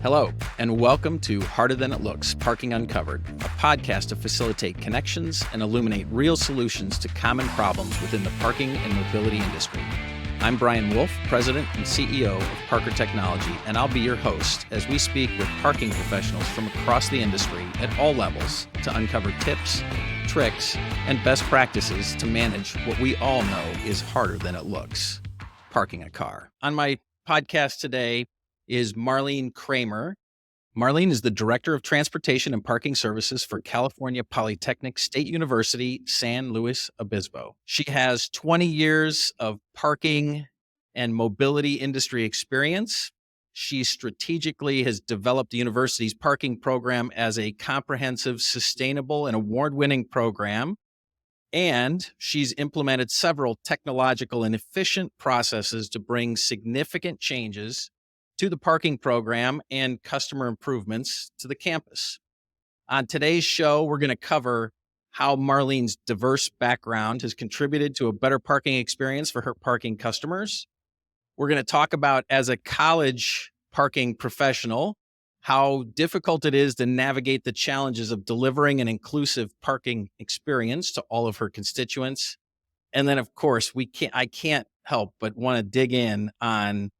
Hello, and welcome to Harder Than It Looks, Parking Uncovered, a podcast to facilitate connections and illuminate real solutions to common problems within the parking and mobility industry. I'm Brian Wolf, President and CEO of Parker Technology, and I'll be your host as we speak with parking professionals from across the industry at all levels to uncover tips, tricks, and best practices to manage what we all know is harder than it looks, parking a car. On my podcast today is Marlene Cramer. Marlene is the Director of Transportation and Parking Services for California Polytechnic State University, San Luis Obispo. She has 20 years of parking and mobility industry experience. She strategically has developed the university's parking program as a comprehensive, sustainable, and award-winning program. And she's implemented several technological and efficient processes to bring significant changes to the parking program and customer improvements to the campus. On today's show, we're going to cover how Marlene's diverse background has contributed to a better parking experience for her parking customers. We're going to talk about, as a college parking professional, how difficult it is to navigate the challenges of delivering an inclusive parking experience to all of her constituents. And then, of course, I can't help but want to dig in on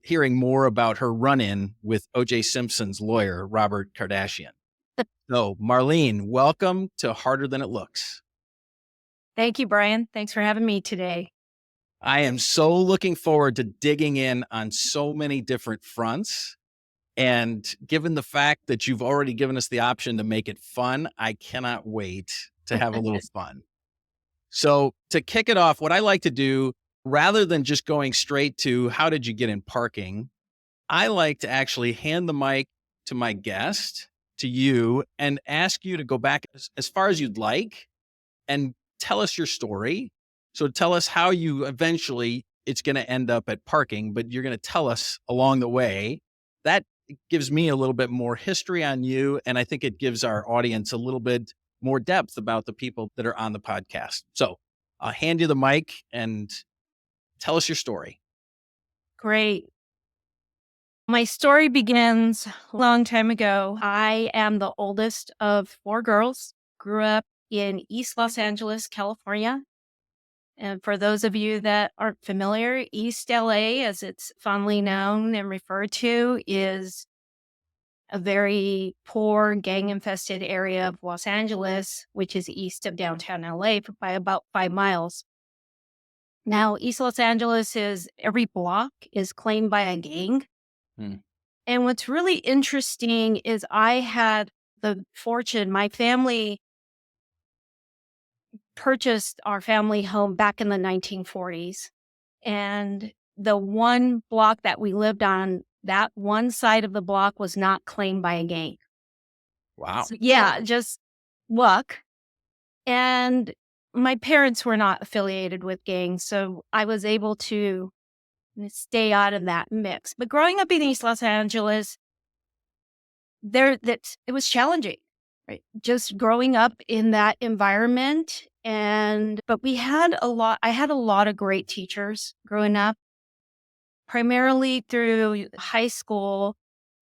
hearing more about her run-in with O.J. Simpson's lawyer, Robert Kardashian. So, Marlene, welcome to Harder Than It Looks. Thank you, Brian. Thanks for having me today. I am so looking forward to digging in on so many different fronts. And given the fact that you've already given us the option to make it fun, I cannot wait to have a little fun. So to kick it off, what I like to do, rather than just going straight to how did you get in parking, I like to actually hand the mic to my guest, to you, and ask you to go back as far as you'd like and tell us your story. So tell us how you eventually, it's going to end up at parking, but you're going to tell us along the way. That gives me a little bit more history on you, and I think it gives our audience a little bit more depth about the people that are on the podcast. So I'll hand you the mic and tell us your story. Great. My story begins a long time ago. I am the oldest of four girls, grew up in East Los Angeles, California. And for those of you that aren't familiar, East LA, as it's fondly known and referred to, is a very poor, gang-infested area of Los Angeles, which is east of downtown LA by about 5 miles. Now, East Los Angeles every block is claimed by a gang. And what's really interesting is I had the fortune, my family purchased our family home back in the 1940s. And the one block that we lived on, that one side of the block was not claimed by a gang. Wow. So, yeah, just luck. And my parents were not affiliated with gangs, so I was able to stay out of that mix. But growing up in East Los Angeles, it was challenging, right? Just growing up in that environment. But I had a lot of great teachers growing up. Primarily through high school,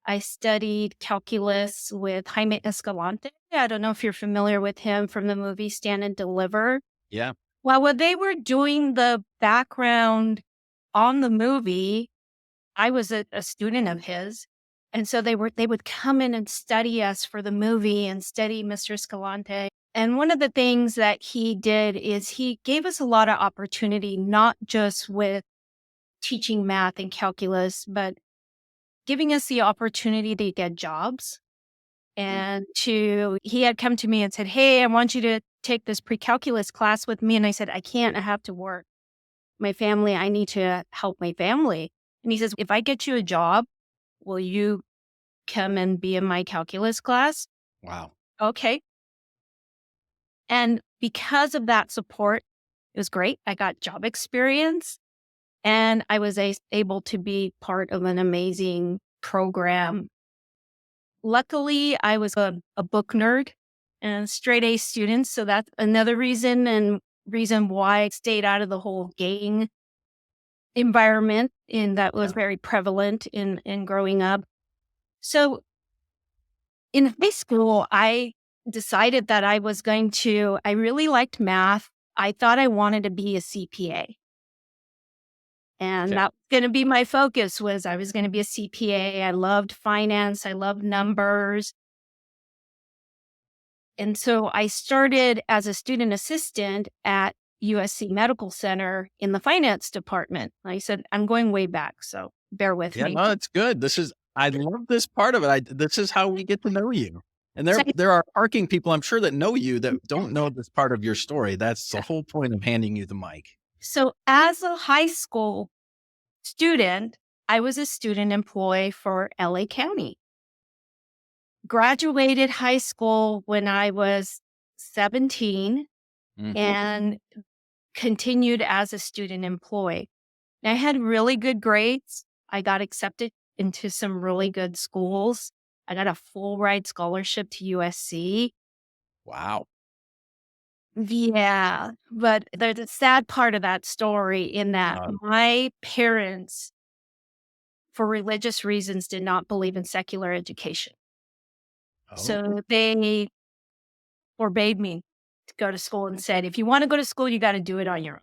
I studied calculus with Jaime Escalante. I don't know if you're familiar with him from the movie Stand and Deliver. Yeah. Well, when they were doing the background on the movie, I was a student of his. And so they would come in and study us for the movie and study Mr. Escalante. And one of the things that he did is he gave us a lot of opportunity, not just with teaching math and calculus, but giving us the opportunity to get jobs. And he had come to me and said, "Hey, I want you to take this pre-calculus class with me." And I said, "I can't, I have to work. My family, I need to help my family." And he says, "If I get you a job, will you come and be in my calculus class?" Wow. Okay. And because of that support, it was great. I got job experience and I was able to be part of an amazing program. Luckily, I was a book nerd and straight A student. So that's another reason why I stayed out of the whole gang environment that was very prevalent in growing up. So in high school, I decided that I really liked math. I thought I wanted to be a CPA. And Okay. that was going to be my focus I was going to be a CPA. I loved finance. I loved numbers. And so I started as a student assistant at USC Medical Center in the finance department. Like I said, I'm going way back, so bear with Yeah, me. no, it's good. I love this part of it. This is how we get to know you. And So, there are parking people, I'm sure, that know you that don't know this part of your story. That's the whole point of handing you the mic. so as a high school student, I was a student employee for LA County. Graduated high school when I was 17 Mhm. and continued as a student employee. And I had really good grades. I got accepted into some really good schools. I got a full ride scholarship to USC. Wow. Yeah, but there's a sad part of that story in that Uh, my parents, for religious reasons, did not believe in secular education. oh, So they forbade me to go to school and said, if you want to go to school, you got to do it on your own,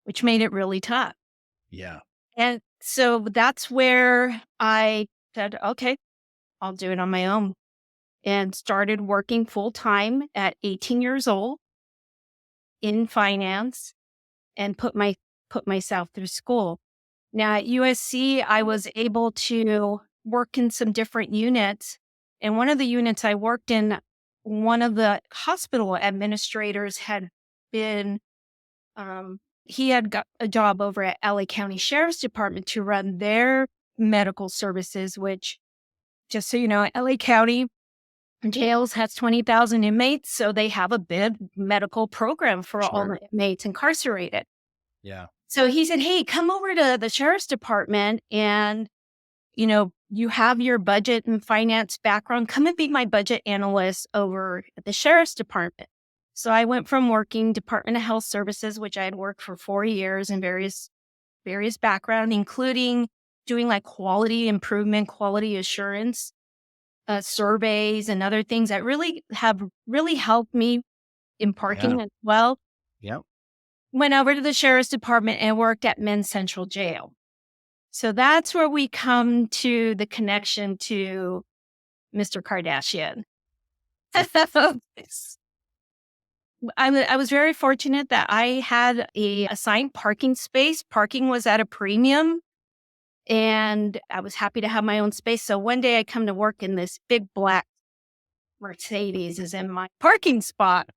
which made it really tough. yeah. And so that's where I said, okay, I'll do it on my own, and started working full time at 18 years old in finance and put myself through school. Now at USC, I was able to work in some different units. And one of the units I worked in, one of the hospital administrators had been, he had got a job over at LA County Sheriff's Department to run their medical services, which, just so you know, LA County jails has 20,000 inmates. So they have a big medical program for all Sure. the inmates incarcerated. Yeah. So he said, hey, come over to the sheriff's department and, you have your budget and finance background. Come and be my budget analyst over at the sheriff's department. So I went from working Department of Health Services, which I had worked for 4 years in various backgrounds, including doing like quality improvement, quality assurance, surveys and other things that really helped me in Yeah. parking as well. Yep. Went over to the sheriff's department and worked at Men's Central Jail. So that's where we come to the connection to Mr. Kardashian. I was very fortunate that I had a assigned parking space. Parking was at a premium, and I was happy to have my own space. So one day I come to work and this big black Mercedes is in my parking spot.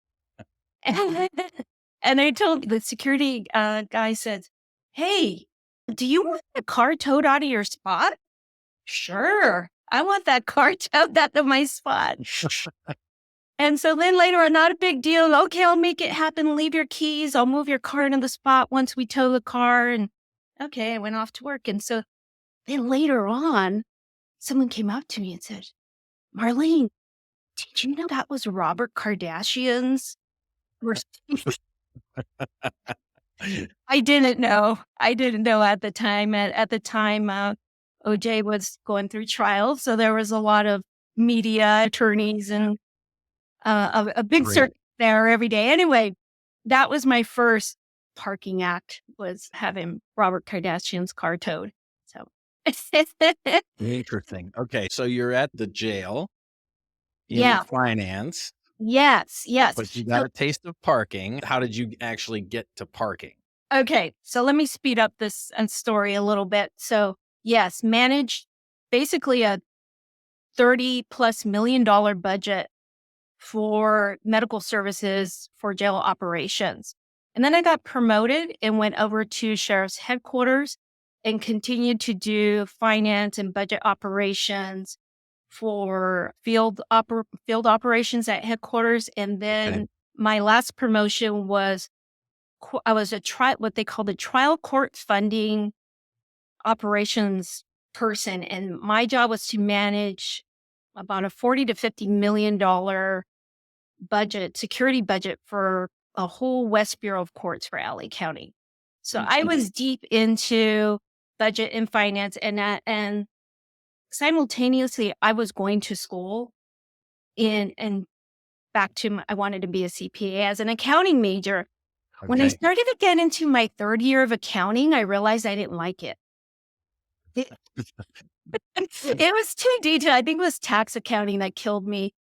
And I told the security guy, said, hey, do you want a car towed out of your spot? Sure. I want that car towed out of my spot. And so then later on, not a big deal. Okay, I'll make it happen. Leave your keys. I'll move your car into the spot once we tow the car. And okay, I went off to work. And so then later on, someone came up to me and said, Marlene, did you know that was Robert Kardashian's Mercedes? I didn't know. I didn't know at the time. At the time, OJ was going through trial. So there was a lot of media attorneys and a big Great. circuit there every day. Anyway, that was my first parking act, was having Robert Kardashian's car towed. So Interesting. Okay. So you're at the jail in yeah. finance, Yes. but you So, got a taste of parking. How did you actually get to parking? okay. So let me speed up this story a little bit. So yes, managed basically a $30+ million budget for medical services for jail operations. And then I got promoted and went over to sheriff's headquarters and continued to do finance and budget operations for field operations at headquarters. And Okay. then my last promotion was I was what they call the trial court funding operations person, and my job was to manage about a 40 to $50 million security budget for a whole West Bureau of Courts for LA County. So I was deep into budget and finance, and simultaneously, I was going to school and back to I wanted to be a CPA as an accounting major. When I Okay. started to get into my third year of accounting, I realized I didn't like it. It, it was too detailed. I think it was tax accounting that killed me.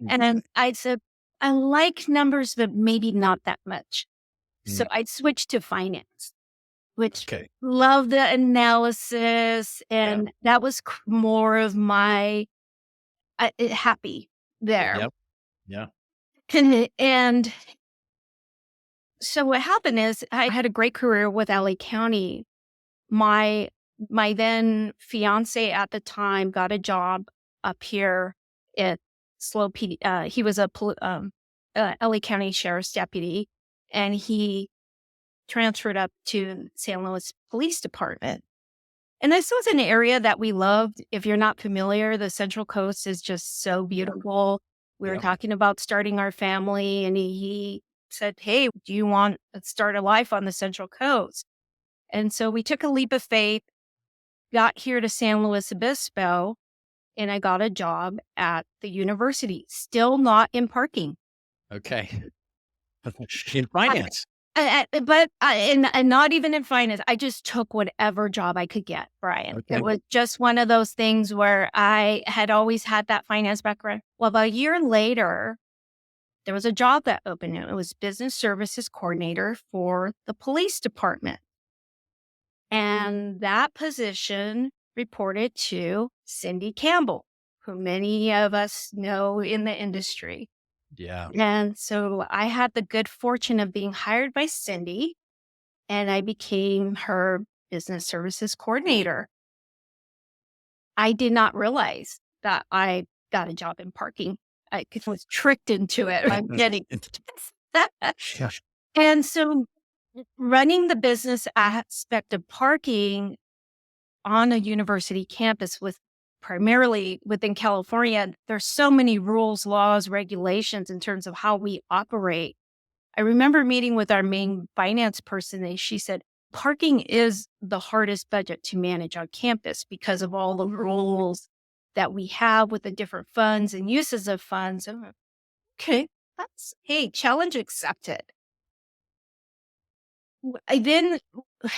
And then I said, I like numbers, but maybe not that much. So Mm. I'd switched to finance, which Okay. loved the analysis. Yeah. And that was more of my happy there. Yep. Yeah. And so what happened is I had a great career with LA County. My my then fiance at the time got a job up here at Slow PD. He was a LA County Sheriff's deputy, and he transferred up to San Luis Police Department. And this was an area that we loved. If you're not familiar, the Central Coast is just so beautiful. We were Yep. talking about starting our family, and he said, "Hey, do you want to start a life on the Central Coast?" And so we took a leap of faith, got here to San Luis Obispo, and I got a job at the university, still not in parking. Okay. In finance. And not even in finance. I just took whatever job I could get, Brian. Okay. It was just one of those things where I had always had that finance background. Well, about a year later, there was a job that opened. It was business services coordinator for the police department. And that position reported to Cindy Campbell, who many of us know in the industry. Yeah. And so I had the good fortune of being hired by Cindy, and I became her business services coordinator. I did not realize that I got a job in parking. I was tricked into it. I'm kidding. Yeah. And so running the business aspect of parking on a university campus with primarily within California, there's so many rules, laws, regulations in terms of how we operate. I remember meeting with our main finance person, and she said, parking is the hardest budget to manage on campus because of all the rules that we have with the different funds and uses of funds. I'm like, okay, hey, challenge accepted. I then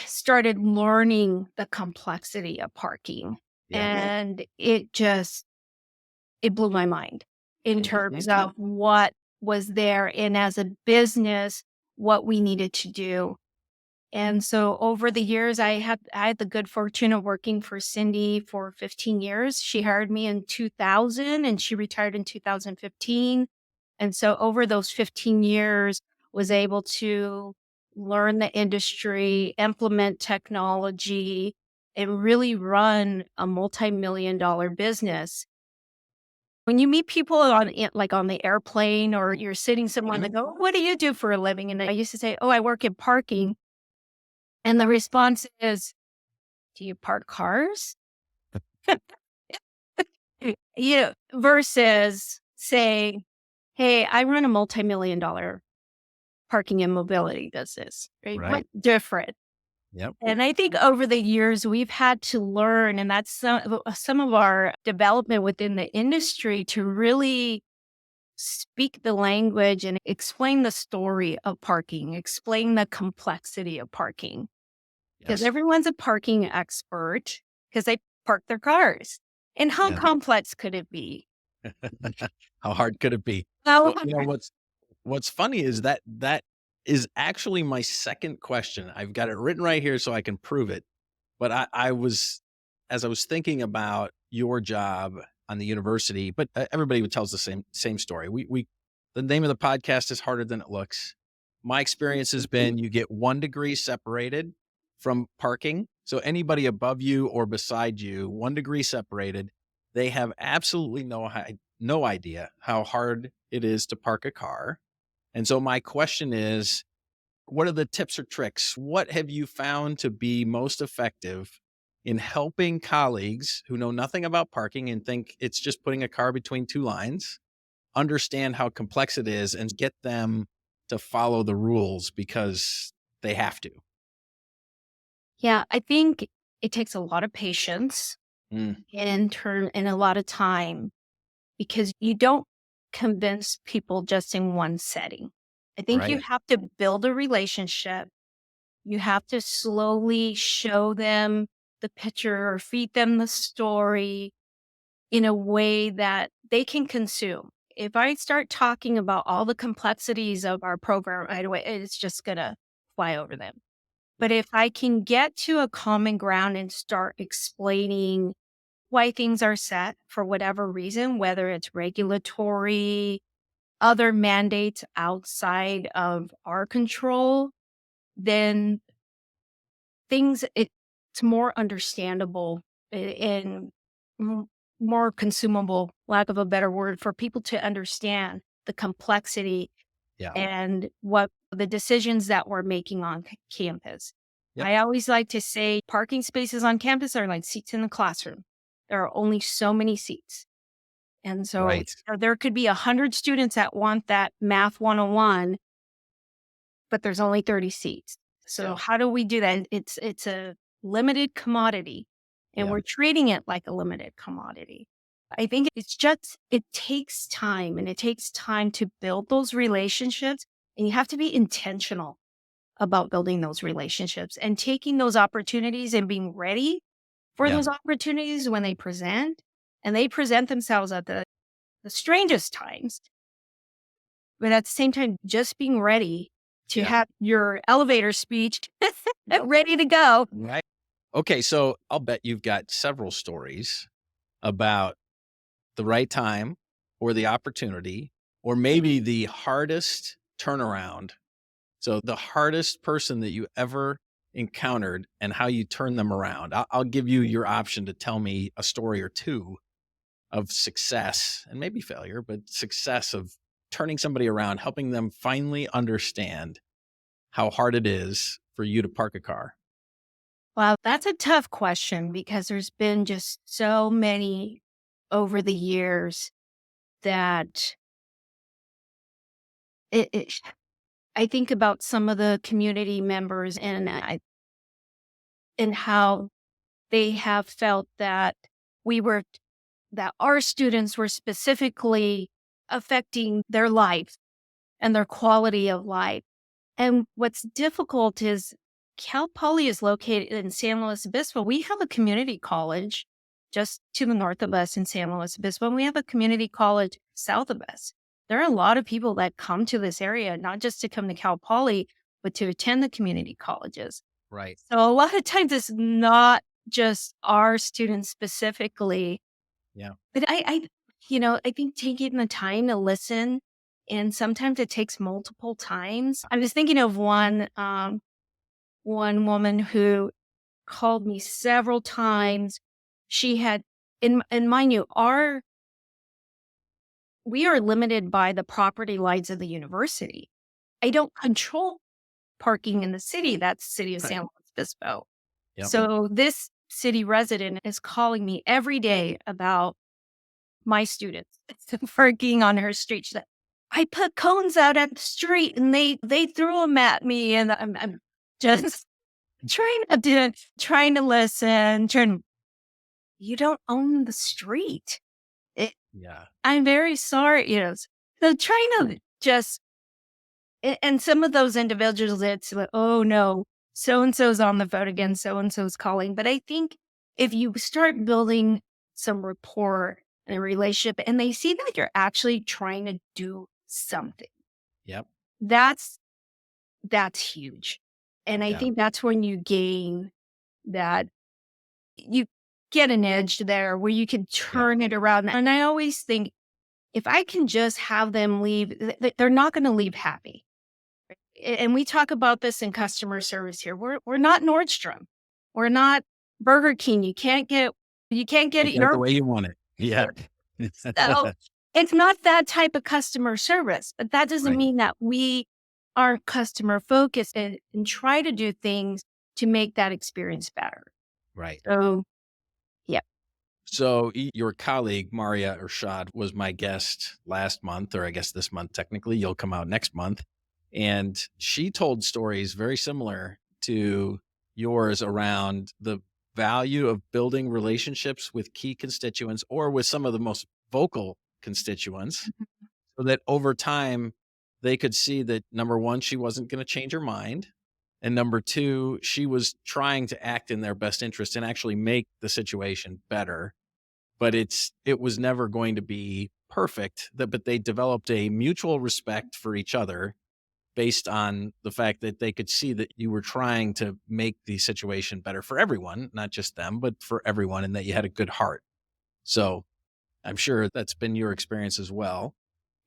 started learning the complexity of parking, Yeah. and it blew my mind in terms of what was there and as a business, what we needed to do. And so over the years, I had the good fortune of working for Cindy for 15 years. She hired me in 2000 and she retired in 2015. And so over those 15 years, was able to learn the industry, implement technology, and really run a multi-million dollar business. When you meet people on the airplane or you're sitting somewhere and they go, "What do you do for a living?" And I used to say, "Oh, I work in parking." And the response is, "Do you park cars?" Versus saying, "Hey, I run a multi-million dollar parking and mobility business," right? Right. What different? Yep. And I think over the years, we've had to learn, and that's some of our development within the industry to really speak the language and explain the story of parking, explain the complexity of parking. Because Yes. everyone's a parking expert because they park their cars. And how Yeah. complex could it be? How hard could it be? How Well, what's funny is that is actually my second question. I've got it written right here so I can prove it. But I was, as I was thinking about your job on the university, but everybody tells the same story. The name of the podcast is Harder Than It Looks. My experience has been you get 1 degree separated from parking. So anybody above you or beside you, 1 degree separated, they have absolutely no idea how hard it is to park a car. And so my question is, what are the tips or tricks? What have you found to be most effective in helping colleagues who know nothing about parking and think it's just putting a car between 2 lines, understand how complex it is and get them to follow the rules because they have to? Yeah, I think it takes a lot of patience. Mm, in a lot of time because you don't convince people just in one setting. I think you right. have to build a relationship. You have to slowly show them the picture or feed them the story in a way that they can consume. If I start talking about all the complexities of our program right away, it's just going to fly over them. But if I can get to a common ground and start explaining why things are set for whatever reason, whether it's regulatory, other mandates outside of our control, then it's more understandable and m- more consumable, lack of a better word, for people to understand the complexity Yeah. and what the decisions that we're making on campus. Yep. I always like to say parking spaces on campus are like seats in the classroom. There are only so many seats. And so Right. there could be 100 students that want that math 101, but there's only 30 seats. So Yeah. how do we do that? It's a limited commodity and Yeah. we're treating it like a limited commodity. I think it's just it takes time and it takes time to build those relationships and you have to be intentional about building those relationships and taking those opportunities and being ready for Yeah. those opportunities when they present and they present themselves at the strangest times. But at the same time, just being ready to Yeah. have your elevator speech ready to go. Right. Okay. So I'll bet you've got several stories about the right time or the opportunity, or maybe the hardest turnaround. So the hardest person that you ever encountered and how you turn them around. I'll give you your option to tell me a story or two of success and maybe failure, but success of turning somebody around, helping them finally understand how hard it is for you to park a car. Well, that's a tough question because there's been just so many over the years that it I think about some of the community members and how they have felt that we were that our students were specifically affecting their life and their quality of life. And what's difficult is Cal Poly is located in San Luis Obispo. We have a community college just to the north of us in San Luis Obispo, and we have a community college south of us. There are a lot of people that come to this area, not just to come to Cal Poly, but to attend the community colleges. Right. So a lot of times it's not just our students specifically, Yeah. but I think taking the time to listen, and sometimes it takes multiple times. I was thinking of one woman who called me several times. She had, and mind you, we are limited by the property lines of the university. I don't control parking in the city. That's City of Right. San Luis Obispo. Yep. So this city resident is calling me every day about my students parking on her street. She's like, I put cones out at the street and they threw them at me, and I'm just trying to listen. You don't own the street. It, Yeah. I'm very sorry. So trying to just and some of those individuals, it's like, oh no, so and so's on the phone again, so and so's calling. But I think if you start building some rapport and a relationship, and they see that you're actually trying to do something, Yep. that's that's huge. And I Yeah. think that's when you gain that you get an edge there where you can Yeah. turn it around. And I always think if I can just have them leave, they're not going to leave happy. And we talk about this in customer service here. We're not Nordstrom. We're not Burger King. You can't get Can't it get it the your way you want it. Yeah. so it's not that type of customer service. But that doesn't Right. mean that we aren't customer focused and try to do things to make that experience better. Right. So yeah. So your colleague, Maria Urshad, was my guest last month, or I guess this month, technically. You'll come out next month. And she told stories very similar to yours around the value of building relationships with key constituents or with some of the most vocal constituents, so that over time they could see that, number one, she wasn't going to change her mind. And number two, she was trying to act in their best interest and actually make the situation better. But it was never going to be perfect. But they developed a mutual respect for each other based on the fact that they could see that you were trying to make the situation better for everyone, not just them, but for everyone, and that you had a good heart. So I'm sure that's been your experience as well.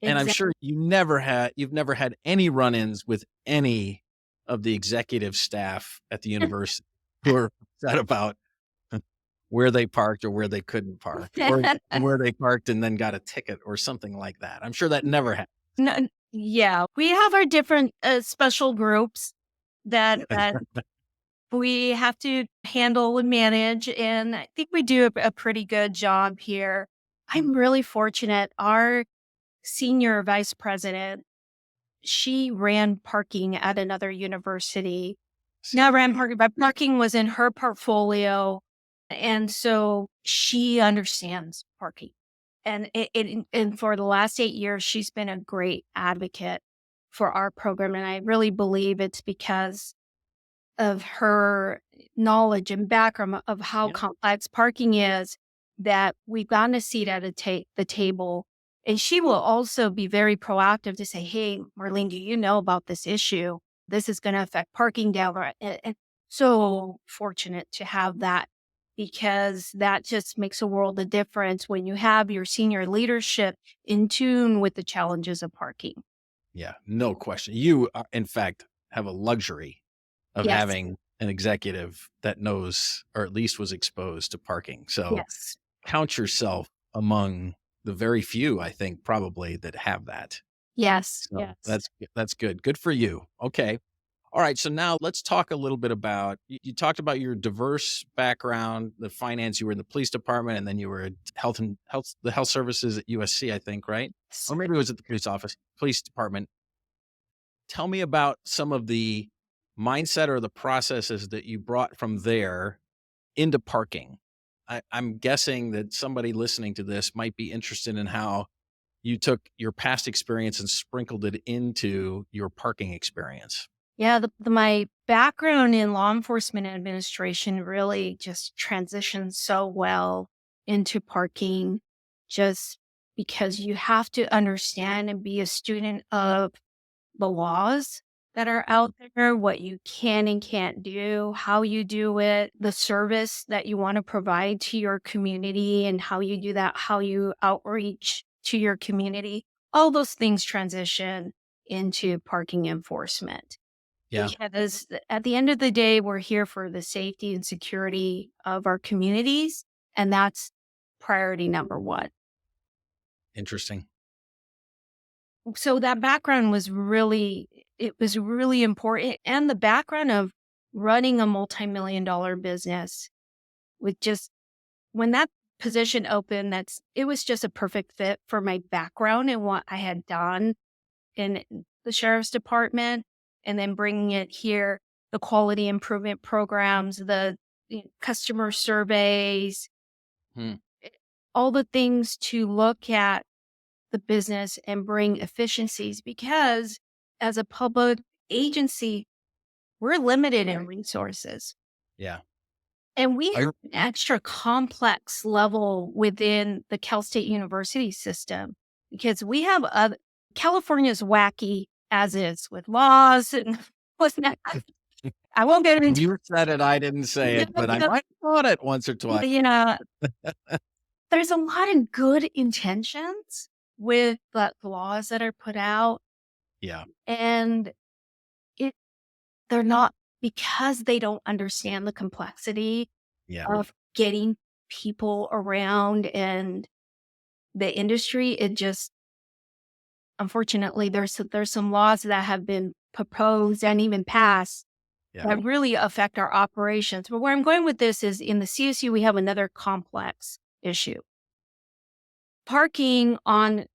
And I'm Exactly. sure you've never had any run-ins with any of the executive staff at the university who are upset about where they parked or where they couldn't park, or where they parked and then got a ticket or something like that. I'm sure that never happened. No, yeah, we have our different special groups that we have to handle and manage, and I think we do a pretty good job here. I'm really fortunate. Our senior vice president, she ran parking at another university. Not ran parking, but parking was in her portfolio, and so she understands parking. And for the last 8 years, she's been a great advocate for our program, and I really believe it's because of her knowledge and background of how Yeah. complex parking is that we've gotten a seat at the table. And she will also be very proactive to say, "Hey, Marlene, do you know about this issue? This is going to affect parking down there." And so fortunate to have that, because that just makes a world of difference when you have your senior leadership in tune with the challenges of parking. Yeah, no question. You, in fact, have a luxury of Yes, having an executive that knows, or at least was exposed to parking. So yes, count yourself among the very few, I think, probably, that have that. yes, So yes. that's good. Good for you. Okay. All right. So now let's talk a little bit about, you talked about your diverse background, the finance. You were in the police department, and then you were at the health services at USC, I think, right? Or maybe it was at the police department. Tell me about some of the mindset or the processes that you brought from there into parking. I'm guessing that somebody listening to this might be interested in how you took your past experience and sprinkled it into your parking experience. Yeah, my background in law enforcement administration really just transitioned so well into parking, just because you have to understand and be a student of the laws that are out there, what you can and can't do, how you do it, the service that you want to provide to your community and how you do that, how you outreach to your community. All those things transition into parking enforcement, Yeah. because at the end of the day, we're here for the safety and security of our communities. And that's priority number one. Interesting. So that background was really, it was really important. And the background of running a multi-million-dollar business with just, when that position opened, it was just a perfect fit for my background and what I had done in the sheriff's department, and then bringing it here, the quality improvement programs, the customer surveys, Hmm. all the things to look at the business and bring efficiencies, because as a public agency, we're limited in resources. Yeah. And we I have an extra complex level within the Cal State University system, because we have California's wacky as is with laws and what's that. I won't get into You said it, I didn't say it, but I might have thought it once or twice. you know, there's a lot of good intentions with the laws that are put out, Yeah. and it they're not, because they don't understand the complexity Yeah. of getting people around and the industry. It just, unfortunately, there's some laws that have been proposed and even passed Yeah. that really affect our operations. But where I'm going with this is, in the CSU, we have another complex issue. Parking on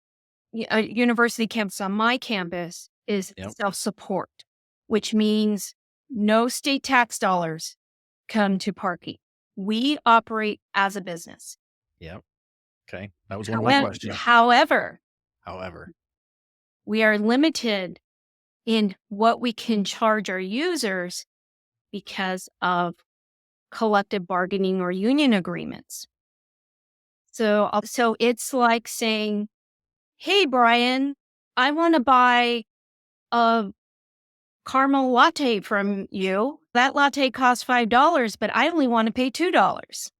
a university campus, on my campus, is Yep. self-support, which means no state tax dollars come to parking. We operate as a business. Yep. Okay. That was one of my questions. However, However, we are limited in what we can charge our users because of collective bargaining or union agreements. So it's like saying, hey, Brian, I want to buy a caramel latte from you. That latte costs $5, but I only want to pay $2.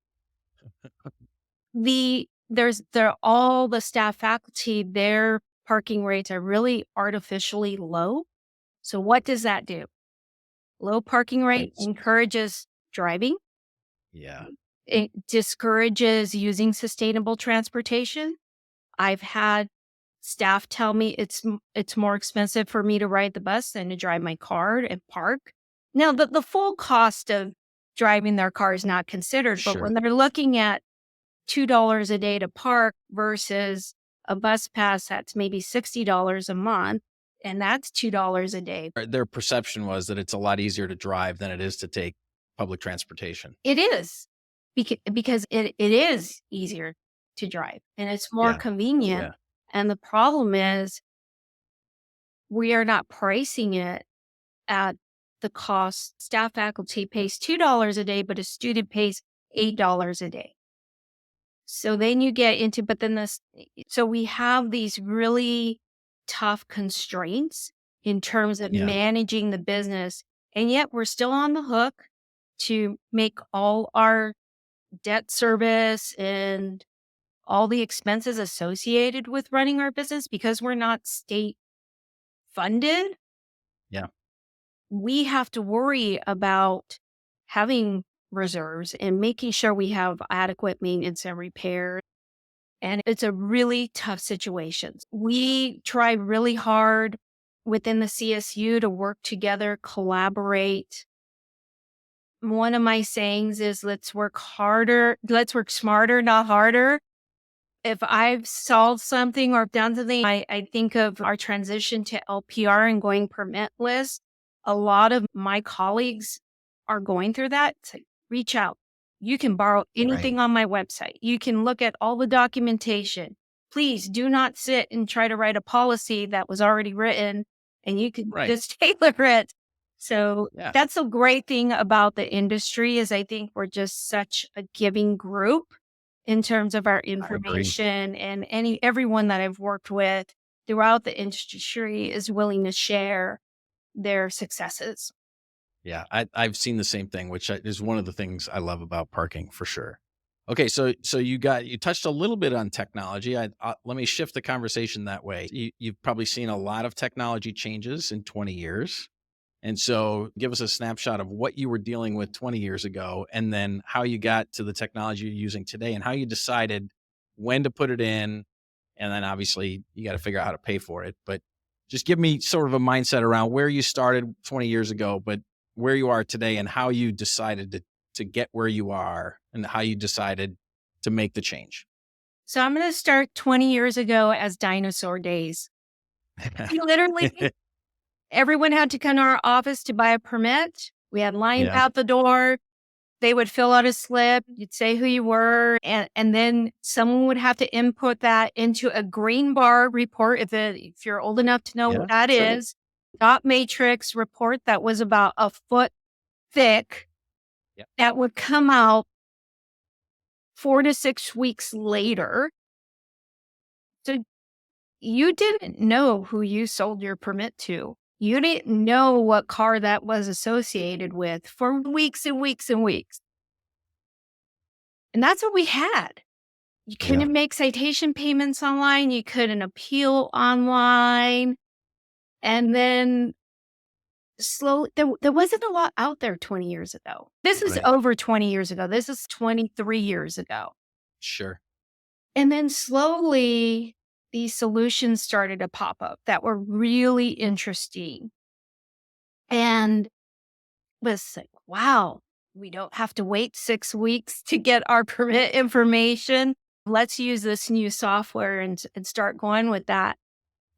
They're all the staff faculty, their parking rates are really artificially low. So what does that do? Low parking rate it's, encourages driving. yeah, It discourages using sustainable transportation. I've had staff tell me it's more expensive for me to ride the bus than to drive my car and park. Now, the full cost of driving their car is not considered, but sure. when they're looking at $2 a day to park versus a bus pass that's maybe $60 a month, and that's $2 a day. Their perception was that it's a lot easier to drive than it is to take public transportation. It is because it is easier to drive and it's more Yeah. convenient. Yeah. And the problem is we are not pricing it at the cost. Staff faculty pays $2 a day, but a student pays $8 a day. So then you get into, but then so we have these really tough constraints in terms of Yeah. managing the business. And yet we're still on the hook to make all our debt service and all the expenses associated with running our business because we're not state funded. Yeah. We have to worry about having reserves and making sure we have adequate maintenance and repair. And it's a really tough situation. We try really hard within the CSU to work together, collaborate. One of my sayings is let's work smarter, not harder. If I've solved something or done something, I think of our transition to LPR and going permitless. A lot of my colleagues are going through that. It's like, reach out. You can borrow anything on my website. You can look at all the documentation. Please do not sit and try to write a policy that was already written and you can just tailor it. So that's a great thing about the industry is I think we're just such a giving group in terms of our information and everyone that I've worked with throughout the industry is willing to share their successes. Yeah, I've seen the same thing, which is one of the things I love about parking for sure. Okay, so you touched a little bit on technology. Let me shift the conversation that way. You've probably seen a lot of technology changes in 20 years. And so give us a snapshot of what you were dealing with 20 years ago, and then how you got to the technology you're using today and how you decided when to put it in. And then obviously you got to figure out how to pay for it. But just give me sort of a mindset around where you started 20 years ago, but where you are today and how you decided to get where you are and how you decided to make the change. So I'm going to start 20 years ago as dinosaur days. Literally, everyone had to come to our office to buy a permit. We had lines out the door. They would fill out a slip. You'd say who you were. And then someone would have to input that into a green bar report. If you're old enough to know what that is, dot matrix report that was about a foot thick that would come out 4 to 6 weeks later. So you didn't know who you sold your permit to. You didn't know what car that was associated with for weeks and weeks and weeks. And that's what we had. You couldn't make citation payments online. You couldn't appeal online. And then slowly, there wasn't a lot out there 20 years ago. This is over 20 years ago. This is 23 years ago. Sure. And then slowly, these solutions started to pop up that were really interesting. And was like, wow, we don't have to wait 6 weeks to get our permit information. Let's use this new software and start going with that.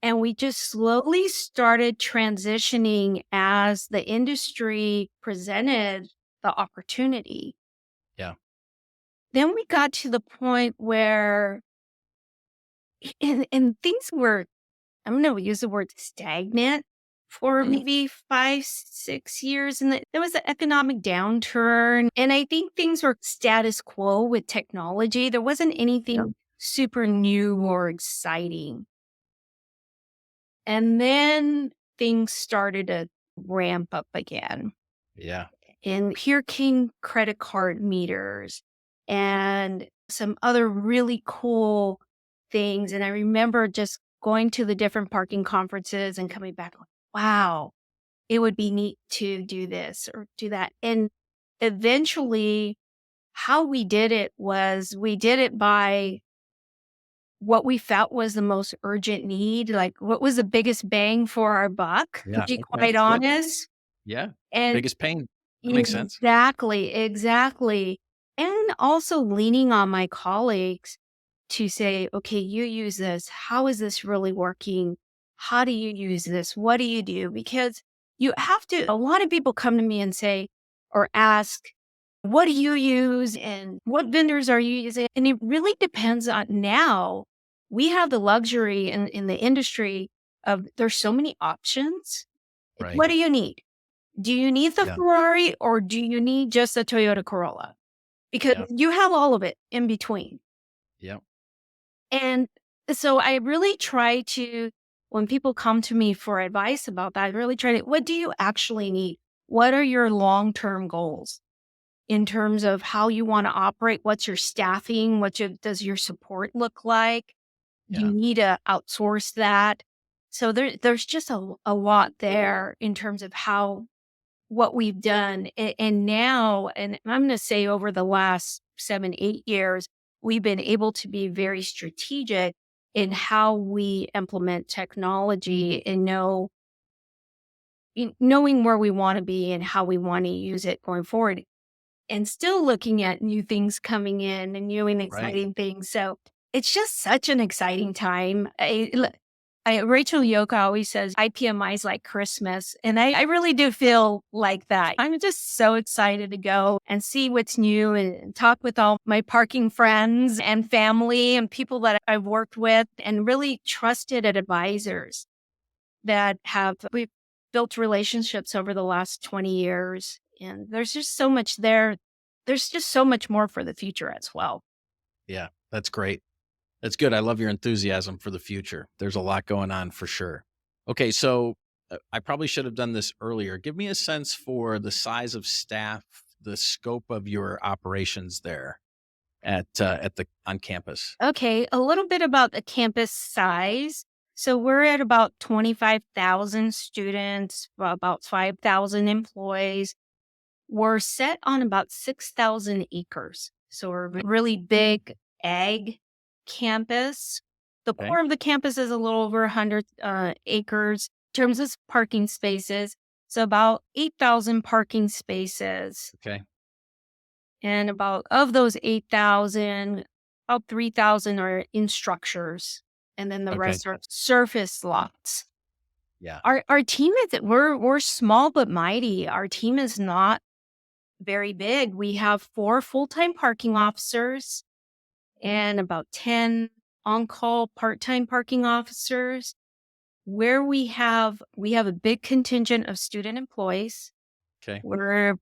And we just slowly started transitioning as the industry presented the opportunity. Yeah. then we got to the point where, and things were, I'm going to use the word stagnant for maybe 5, 6 years. And there was an economic downturn. And I think things were status quo with technology. There wasn't anything super new or exciting. And then things started to ramp up again. Yeah. And here came credit card meters and some other really cool things. And I remember just going to the different parking conferences and coming back like, wow, it would be neat to do this or do that. And eventually, how we did it was we did it by what we felt was the most urgent need, like what was the biggest bang for our buck, to Yeah. be Okay. quite Good. honest. Yeah. And Biggest pain. That makes sense. exactly, exactly. And also leaning on my colleagues to say, okay, you use this. How is this really working? How do you use this? What do you do? Because you have to, a lot of people come to me and say, or ask, what do you use and what vendors are you using? And it really depends on now. We have the luxury in the industry of there's so many options. Right. What do you need? Do you need the Yeah. Ferrari or do you need just a Toyota Corolla? Because Yeah. you have all of it in between. Yeah. And so I really try to, when people come to me for advice about that, I really try to, what do you actually need? What are your long-term goals in terms of how you want to operate? What's your staffing? Does your support look like? Do you Yeah. need to outsource that? So there's just a lot there in terms of how what we've done. And now, and I'm going to say over the last 7, 8 years, we've been able to be very strategic in how we implement technology and knowing where we want to be and how we want to use it going forward and still looking at new things coming in and new and Right. exciting things. So it's just such an exciting time. Rachel Yoka always says IPMI is like Christmas. And I really do feel like that. I'm just so excited to go and see what's new and talk with all my parking friends and family and people that I've worked with and really trusted advisors that we've built relationships over the last 20 years. And there's just so much there. There's just so much more for the future as well. Yeah. That's great. That's good. I love your enthusiasm for the future. There's a lot going on for sure. Okay. So I probably should have done this earlier. Give me a sense for the size of staff, the scope of your operations there on campus. Okay, a little bit about the campus size. So we're at about 25,000 students, about 5,000 employees. We're set on about 6,000 acres. So we're a really big ag campus. The Okay. core of the campus is a little over 100 acres in terms of parking spaces. So about 8,000 parking spaces. Okay. And about of those 8,000, about 3,000 are in structures. And then the Okay. rest are surface lots. Yeah. Our team we're small but mighty. Our team is not very big. We have 4 full-time parking officers and about 10 on-call part-time parking officers. Where we have a big contingent of student employees. Okay. We're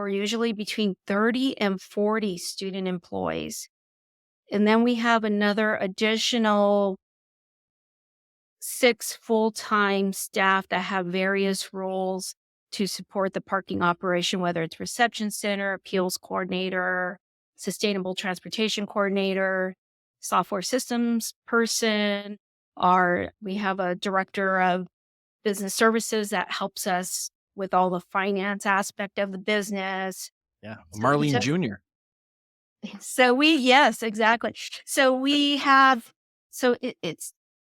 usually between 30 and 40 student employees. And then we have another additional 6 full-time staff that have various roles to support the parking operation, whether it's reception center, appeals coordinator, sustainable transportation coordinator, software systems person, we have a director of business services that helps us with all the finance aspect of the business. Yeah. So Marlene Jr. yes, exactly. So we have, it's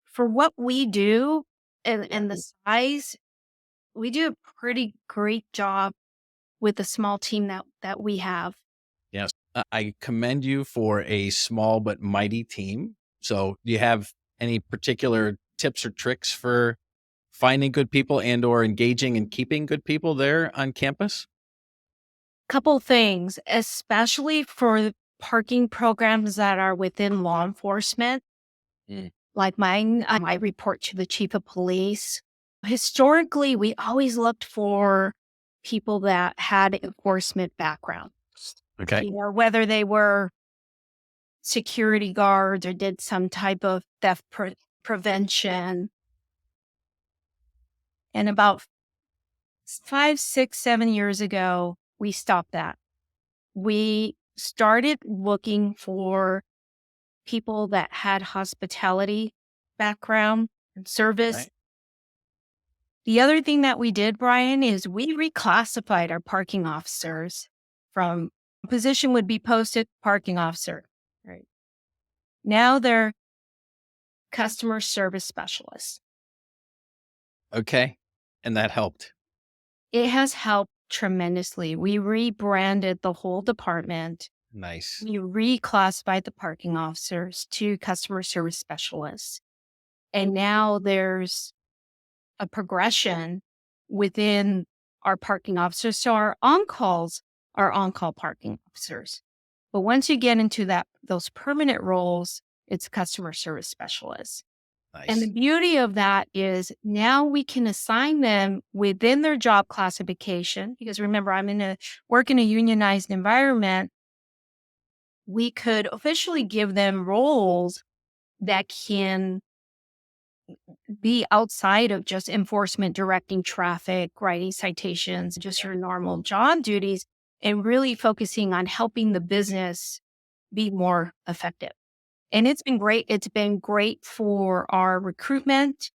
for what we do and the size, we do a pretty great job with the small team that we have. Yes. I commend you for a small but mighty team. So do you have any particular tips or tricks for finding good people and or engaging and keeping good people there on campus? Couple things, especially for parking programs that are within law enforcement. Like mine, I report to the chief of police. Historically, we always looked for people that had enforcement background. Okay. Whether they were security guards or did some type of theft prevention. And about 5, 6, 7 years ago, we stopped that. We started looking for people that had hospitality background and service. Right. The other thing that we did, Brian, is we reclassified our parking officers from position would be posted parking officer. Right. Now they're customer service specialists. Okay. And that helped. It has helped tremendously. We rebranded the whole department. Nice. We reclassified the parking officers to customer service specialists. And now there's a progression within our parking officers. So our on-calls are on-call parking officers. But once you get into those permanent roles, it's customer service specialists. Nice. And the beauty of that is now we can assign them within their job classification. Because remember, I'm work in a unionized environment. We could officially give them roles that can be outside of just enforcement, directing traffic, writing citations, just your normal job duties, and really focusing on helping the business be more effective. And it's been great. It's been great for our recruitment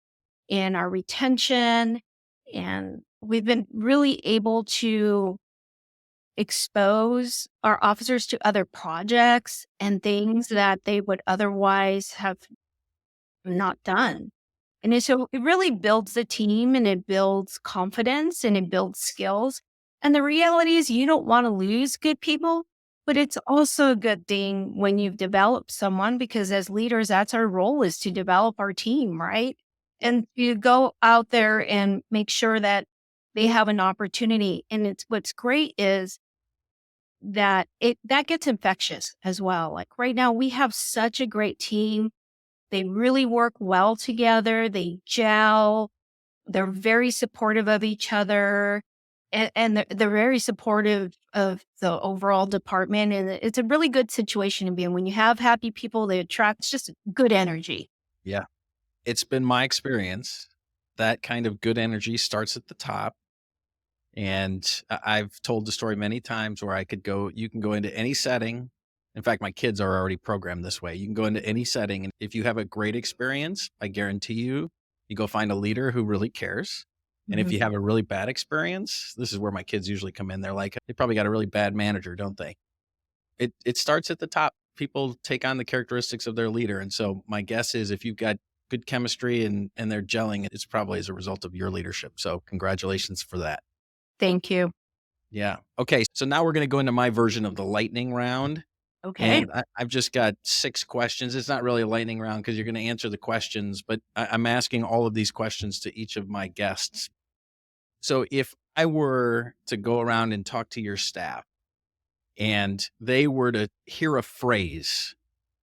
and our retention. And we've been really able to expose our officers to other projects and things that they would otherwise have not done. And so it really builds the team and it builds confidence and it builds skills. And the reality is you don't want to lose good people, but it's also a good thing when you've developed someone, because as leaders, that's our role, is to develop our team, right? And you go out there and make sure that they have an opportunity. And what's great is that that gets infectious as well. Like right now, we have such a great team. They really work well together. They gel. They're very supportive of each other. And they're very supportive of the overall department. And it's a really good situation to be in. When you have happy people, they attract just good energy. Yeah. It's been my experience that kind of good energy starts at the top. And I've told the story many times where you can go into any setting. In fact, my kids are already programmed this way. You can go into any setting, and if you have a great experience, I guarantee you go find a leader who really cares. And if you have a really bad experience, this is where my kids usually come in. They're like, they probably got a really bad manager, don't they? It starts at the top. People take on the characteristics of their leader. And so my guess is if you've got good chemistry and they're gelling, it's probably as a result of your leadership. So congratulations for that. Thank you. Yeah. Okay. So now we're going to go into my version of the lightning round. Okay. And I've just got 6 questions. It's not really a lightning round because you're going to answer the questions, but I'm asking all of these questions to each of my guests. So if I were to go around and talk to your staff and they were to hear a phrase,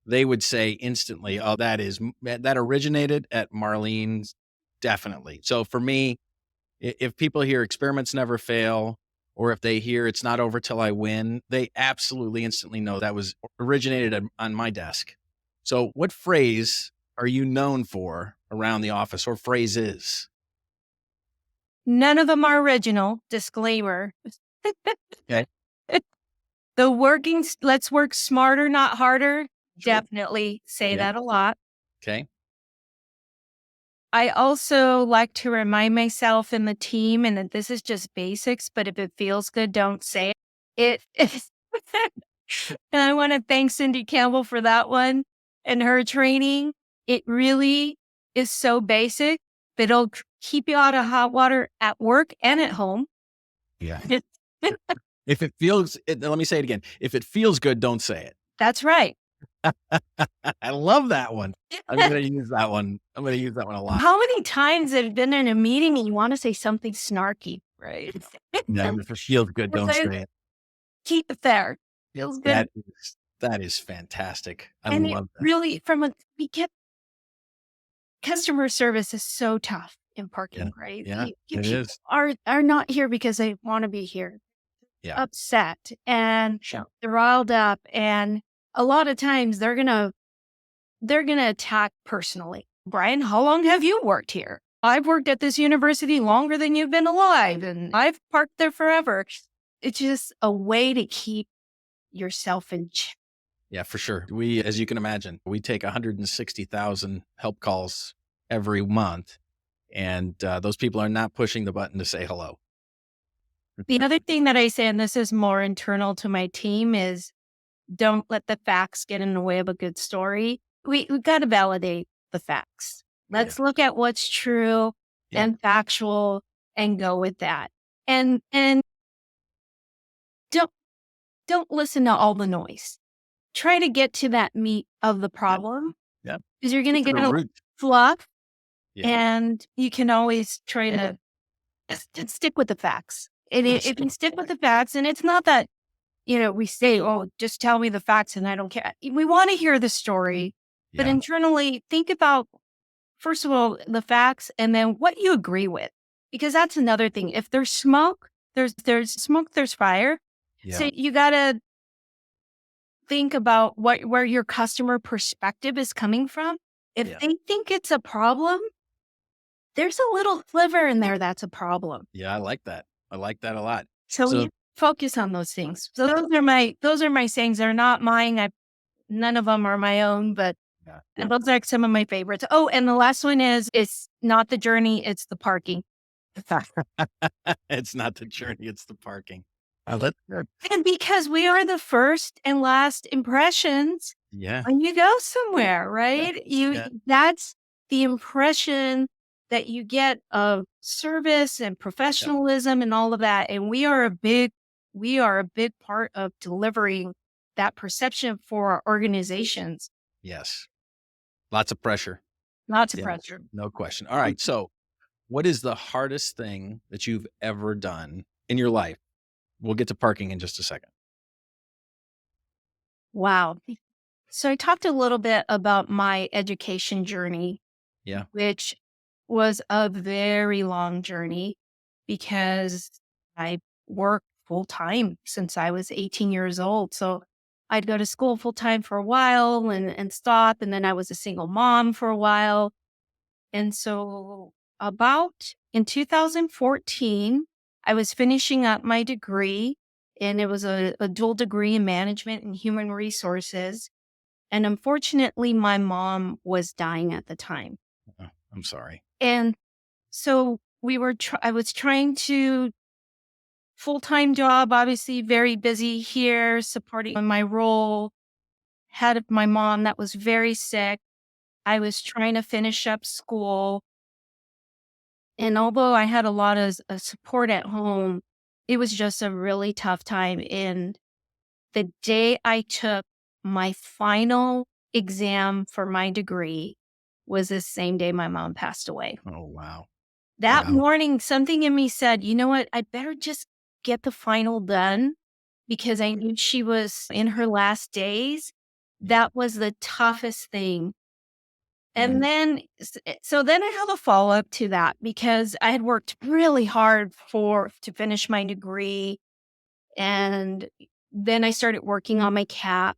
they would say instantly, oh, that originated at Marlene's, definitely. So for me, if people hear experiments never fail, or if they hear it's not over till I win, they absolutely instantly know that was originated on my desk. So what phrase are you known for around the office, or phrases? None of them are original. Disclaimer. Okay. Let's work smarter, not harder. Sure. Definitely say that a lot. Okay. I also like to remind myself and the team, and that this is just basics, but if it feels good, don't say it. And I want to thank Cindy Campbell for that one and her training. It really is so basic, but it'll keep you out of hot water at work and at home. Yeah. If it feels, let me say it again. If it feels good, don't say it. That's right. I love that one. I'm going to use that one. I'm going to use that one a lot. How many times have you been in a meeting and you want to say something snarky, right? Yeah, if it feels good, don't say it. Keep it there. Feels good. That is fantastic. I And it love that. really, we get customer service is so tough in Yeah. parking, right? Yeah, it People is. are not here because they want to be here, Yeah. upset and Sure. they're riled up. And a lot of times they're gonna attack personally. Brian, how long have you worked here? I've worked at this university longer than you've been alive, and I've parked there forever. It's just a way to keep yourself in check. Yeah, for sure. We, as you can imagine, we take 160,000 help calls every month, and those people are not pushing the button to say hello. The other thing that I say, and this is more internal to my team, is don't let the facts get in the way of a good story. We got to validate the facts. Yeah. Let's look at what's true Yeah. and factual and go with that. And don't don't listen to all the noise. Try to get to that meat of the problem Yeah. because you're going to Get to get the a root. fluff, Yeah. and you can always try to stick with the facts. And if you stick with the facts, and it's not that, we say, oh, just tell me the facts and I don't care. We want to hear the story, but Yeah. internally think about, first of all, the facts and then what you agree with, because that's another thing. If there's smoke, there's smoke, there's fire. Yeah. So you got to think about where your customer perspective is coming from. If Yeah. they think it's a problem, there's a little sliver in there that's a problem. Yeah, I like that. I like that a lot. So So we focus on those things. So those are my sayings. They're not mine. None of them are my own, but yeah. and those are like some of my favorites. Oh, and the last one is, it's not the journey, it's the parking. It's not the journey, it's the parking. That's good. And because we are the first and last impressions Yeah. when you go somewhere, right? Yeah. That's the impression that you get of service and professionalism and all of that. And we are a big part of delivering that perception for our organizations. Yes. Lots of pressure. Lots of Yeah. pressure. No question. All right. So, what is the hardest thing that you've ever done in your life? We'll get to parking in just a second. Wow. So I talked a little bit about my education journey, Yeah. which was a very long journey because I worked full time since I was 18 years old. So I'd go to school full time for a while and stop. And then I was a single mom for a while. And so about in 2014, I was finishing up my degree, and it was a dual degree in management and human resources. And unfortunately, my mom was dying at the time. Oh, I'm sorry. And so I was trying to full-time job, obviously very busy here, supporting my role, had my mom that was very sick. I was trying to finish up school. And although I had a lot of support at home, it was just a really tough time. And the day I took my final exam for my degree was the same day my mom passed away. Oh, wow. That Wow. morning, something in me said, you know what? I better just get the final done, because I knew she was in her last days. That was the toughest thing. And then, so then I have a follow up to that, because I had worked really hard to finish my degree. And then I started working on my CAP,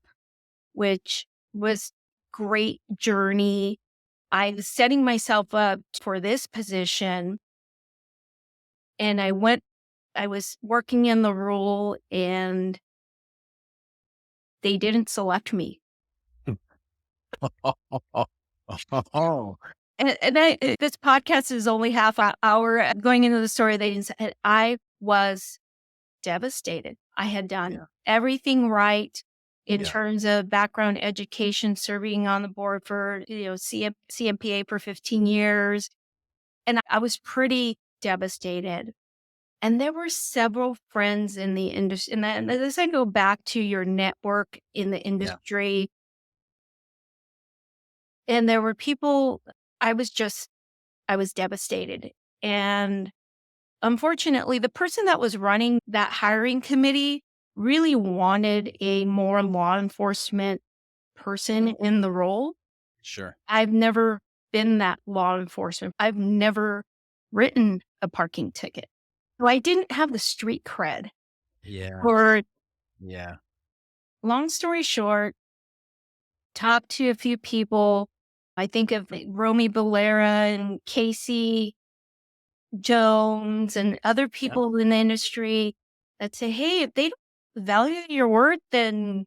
which was great journey. I was setting myself up for this position, and I was working in the role, and they didn't select me. Oh, This podcast is only half an hour going into the story. They didn't say, I was devastated. I had done everything right in terms of background education, serving on the board for, CMPA for 15 years. And I was pretty devastated. And there were several friends in the industry. And as I go back to your network in the industry, and there were people, I was devastated. And unfortunately, the person that was running that hiring committee really wanted a more law enforcement person in the role. Sure. I've never been that law enforcement. I've never written a parking ticket. So I didn't have the street cred. Yeah. Or Yeah. long story short, talked to a few people. I think of like Romy Valera and Casey Jones and other Yeah. people in the industry that say, hey, if they don't value your worth, then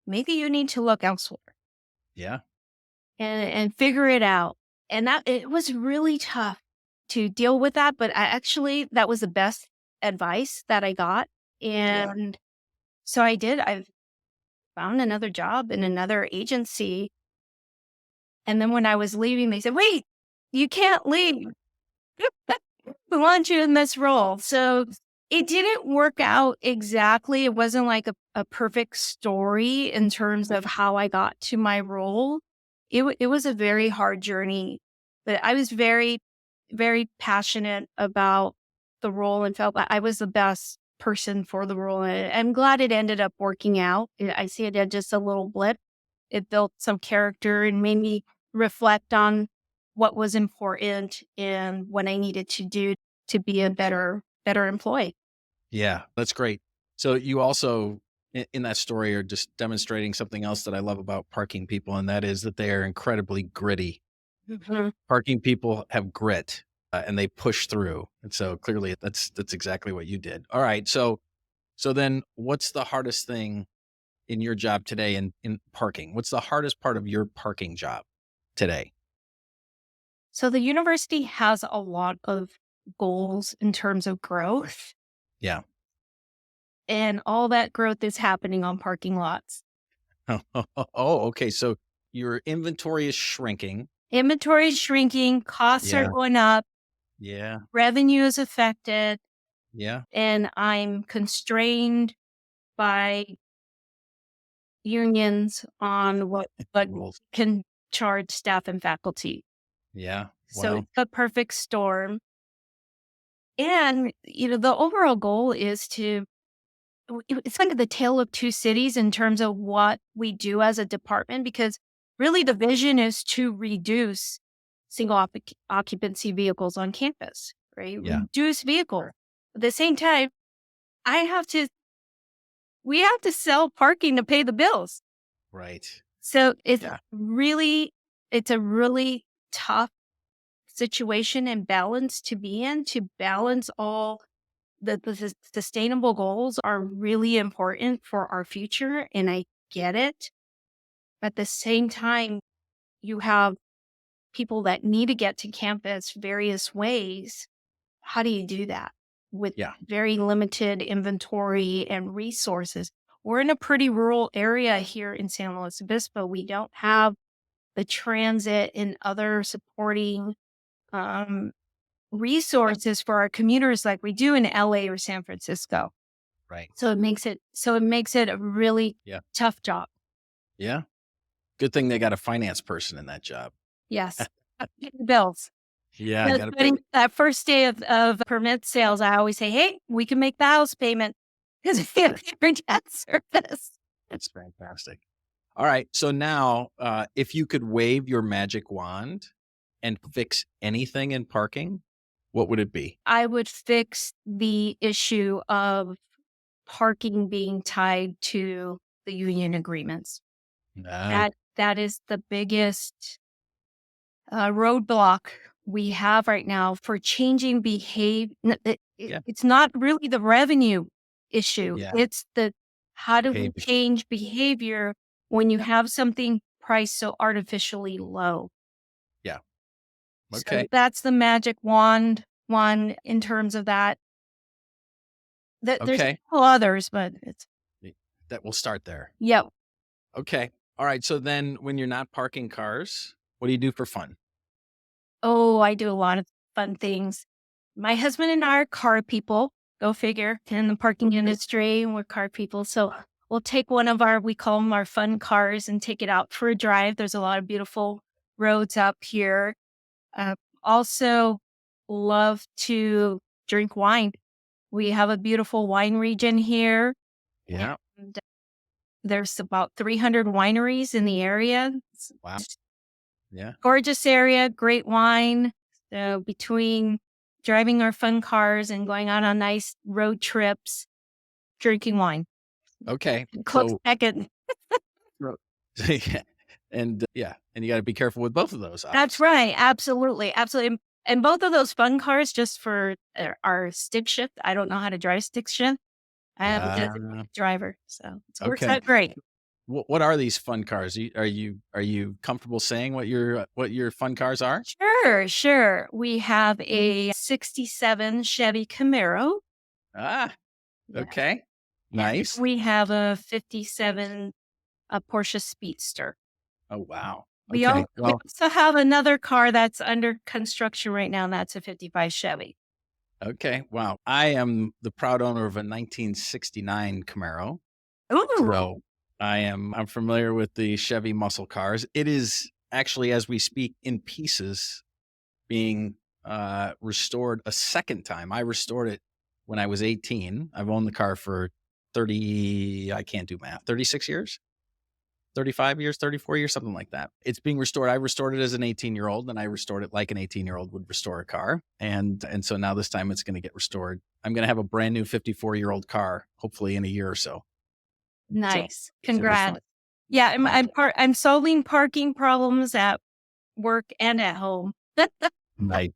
maybe you need to look elsewhere Yeah. and figure it out. And that it was really tough to deal with that. But that was the best advice that I got. And so I did. I found another job in another agency. And then when I was leaving, they said, wait, you can't leave. We want you in this role. So it didn't work out exactly. It wasn't like a perfect story in terms of how I got to my role. It was a very hard journey, but I was very, very passionate about the role and felt that I was the best person for the role. And I'm glad it ended up working out. I see it as just a little blip. It built some character and made me reflect on what was important and what I needed to do to be a better employee. Yeah. That's great. So you also in that story are just demonstrating something else that I love about parking people, and that is that they are incredibly gritty. Mhm. Parking people have grit, and they push through. And so clearly that's exactly what you did. All right. So then what's the hardest thing in your job today in parking? What's the hardest part of your parking job today? So the university has a lot of goals in terms of growth, Yeah. and all that growth is happening on parking lots. Oh, okay. So your inventory is shrinking. Inventory is shrinking, costs are Yeah. going up, Yeah. revenue is affected, Yeah. and I'm constrained by unions on what Rules. can charge staff and faculty. Yeah. So Well, it's a perfect storm. And, the overall goal is it's like the tale of two cities in terms of what we do as a department, because really the vision is to reduce single occupancy vehicles on campus, right? yeah. Reduce vehicles. At the same time, I have to, we have to sell parking to pay the bills. Right. So Yeah. it's a really tough situation and balance to be in, to balance all the sustainable goals are really important for our future. And I get it. At the same time, you have people that need to get to campus various ways. How do you do that with Yeah. very limited inventory and resources? We're in a pretty rural area here in San Luis Obispo. We don't have the transit and other supporting um, resources for our commuters like we do in LA or San Francisco. Right. So it makes it a really Yeah. tough job. Yeah. Good thing they got a finance person in that job. Yes. Bills. Yeah. I That's got to pay. funny. That first day of permit sales, I always say, hey, we can make the house payment because we have your debt service. That's fantastic. All right. So now, if you could wave your magic wand and fix anything in parking, what would it be? I would fix the issue of parking being tied to the union agreements. Ah, That is the biggest roadblock we have right now for changing behavior. yeah. It's not really the revenue issue. Yeah. It's the how do we Behavior. change behavior when you have something priced so artificially low? Yeah. So Okay. that's the magic wand one in terms of that. There's a Okay. couple others, but it's That will start there. yeah. Okay. All right. So then when you're not parking cars, what do you do for fun? Oh, I do a lot of fun things. My husband and I are car people. Go figure. In the parking industry, we're car people. So we'll take one of we call them our fun cars and take it out for a drive. There's a lot of beautiful roads up here. Uh, Also love to drink wine. We have a beautiful wine region here. Yeah. And there's about 300 wineries in the area. It's Wow. Yeah. gorgeous area, great wine. So between driving our fun cars and going out on nice road trips, drinking wine, Okay. close So, second. Ro- yeah. And and you got to be careful with both of those, That's obviously. right. Absolutely. Absolutely. And both of those fun cars, just for our stick shift. I don't know how to drive stick shift. I am a Uh, designated driver. So it works okay. out great. What are these fun cars? Are you comfortable saying what your fun cars are? Sure. Sure. We have a 67 Chevy Camaro. Ah, Yeah. okay. And Nice. we have a 57 Porsche Speedster. Oh, wow. We, Okay. we Well, also have another car that's under construction right now, and that's a 55 Chevy. okay. Wow. I am the proud owner of a 1969 Camaro. Ooh. So I'm familiar with the Chevy muscle cars. It is actually, as we speak, in pieces being restored a second time. I restored it when I was 18. I've owned the car for 30, I can't do math, 36 years, 35 years, 34 years, something like that. It's being restored. I restored it as an 18-year-old, and I restored it like an 18-year-old would restore a car. And so now this time it's going to get restored. I'm going to have a brand new 54-year-old car, hopefully in a year or so. So Nice. super fun. Congrats. Yeah, Thank you. I'm solving parking problems at work and at home. Nice.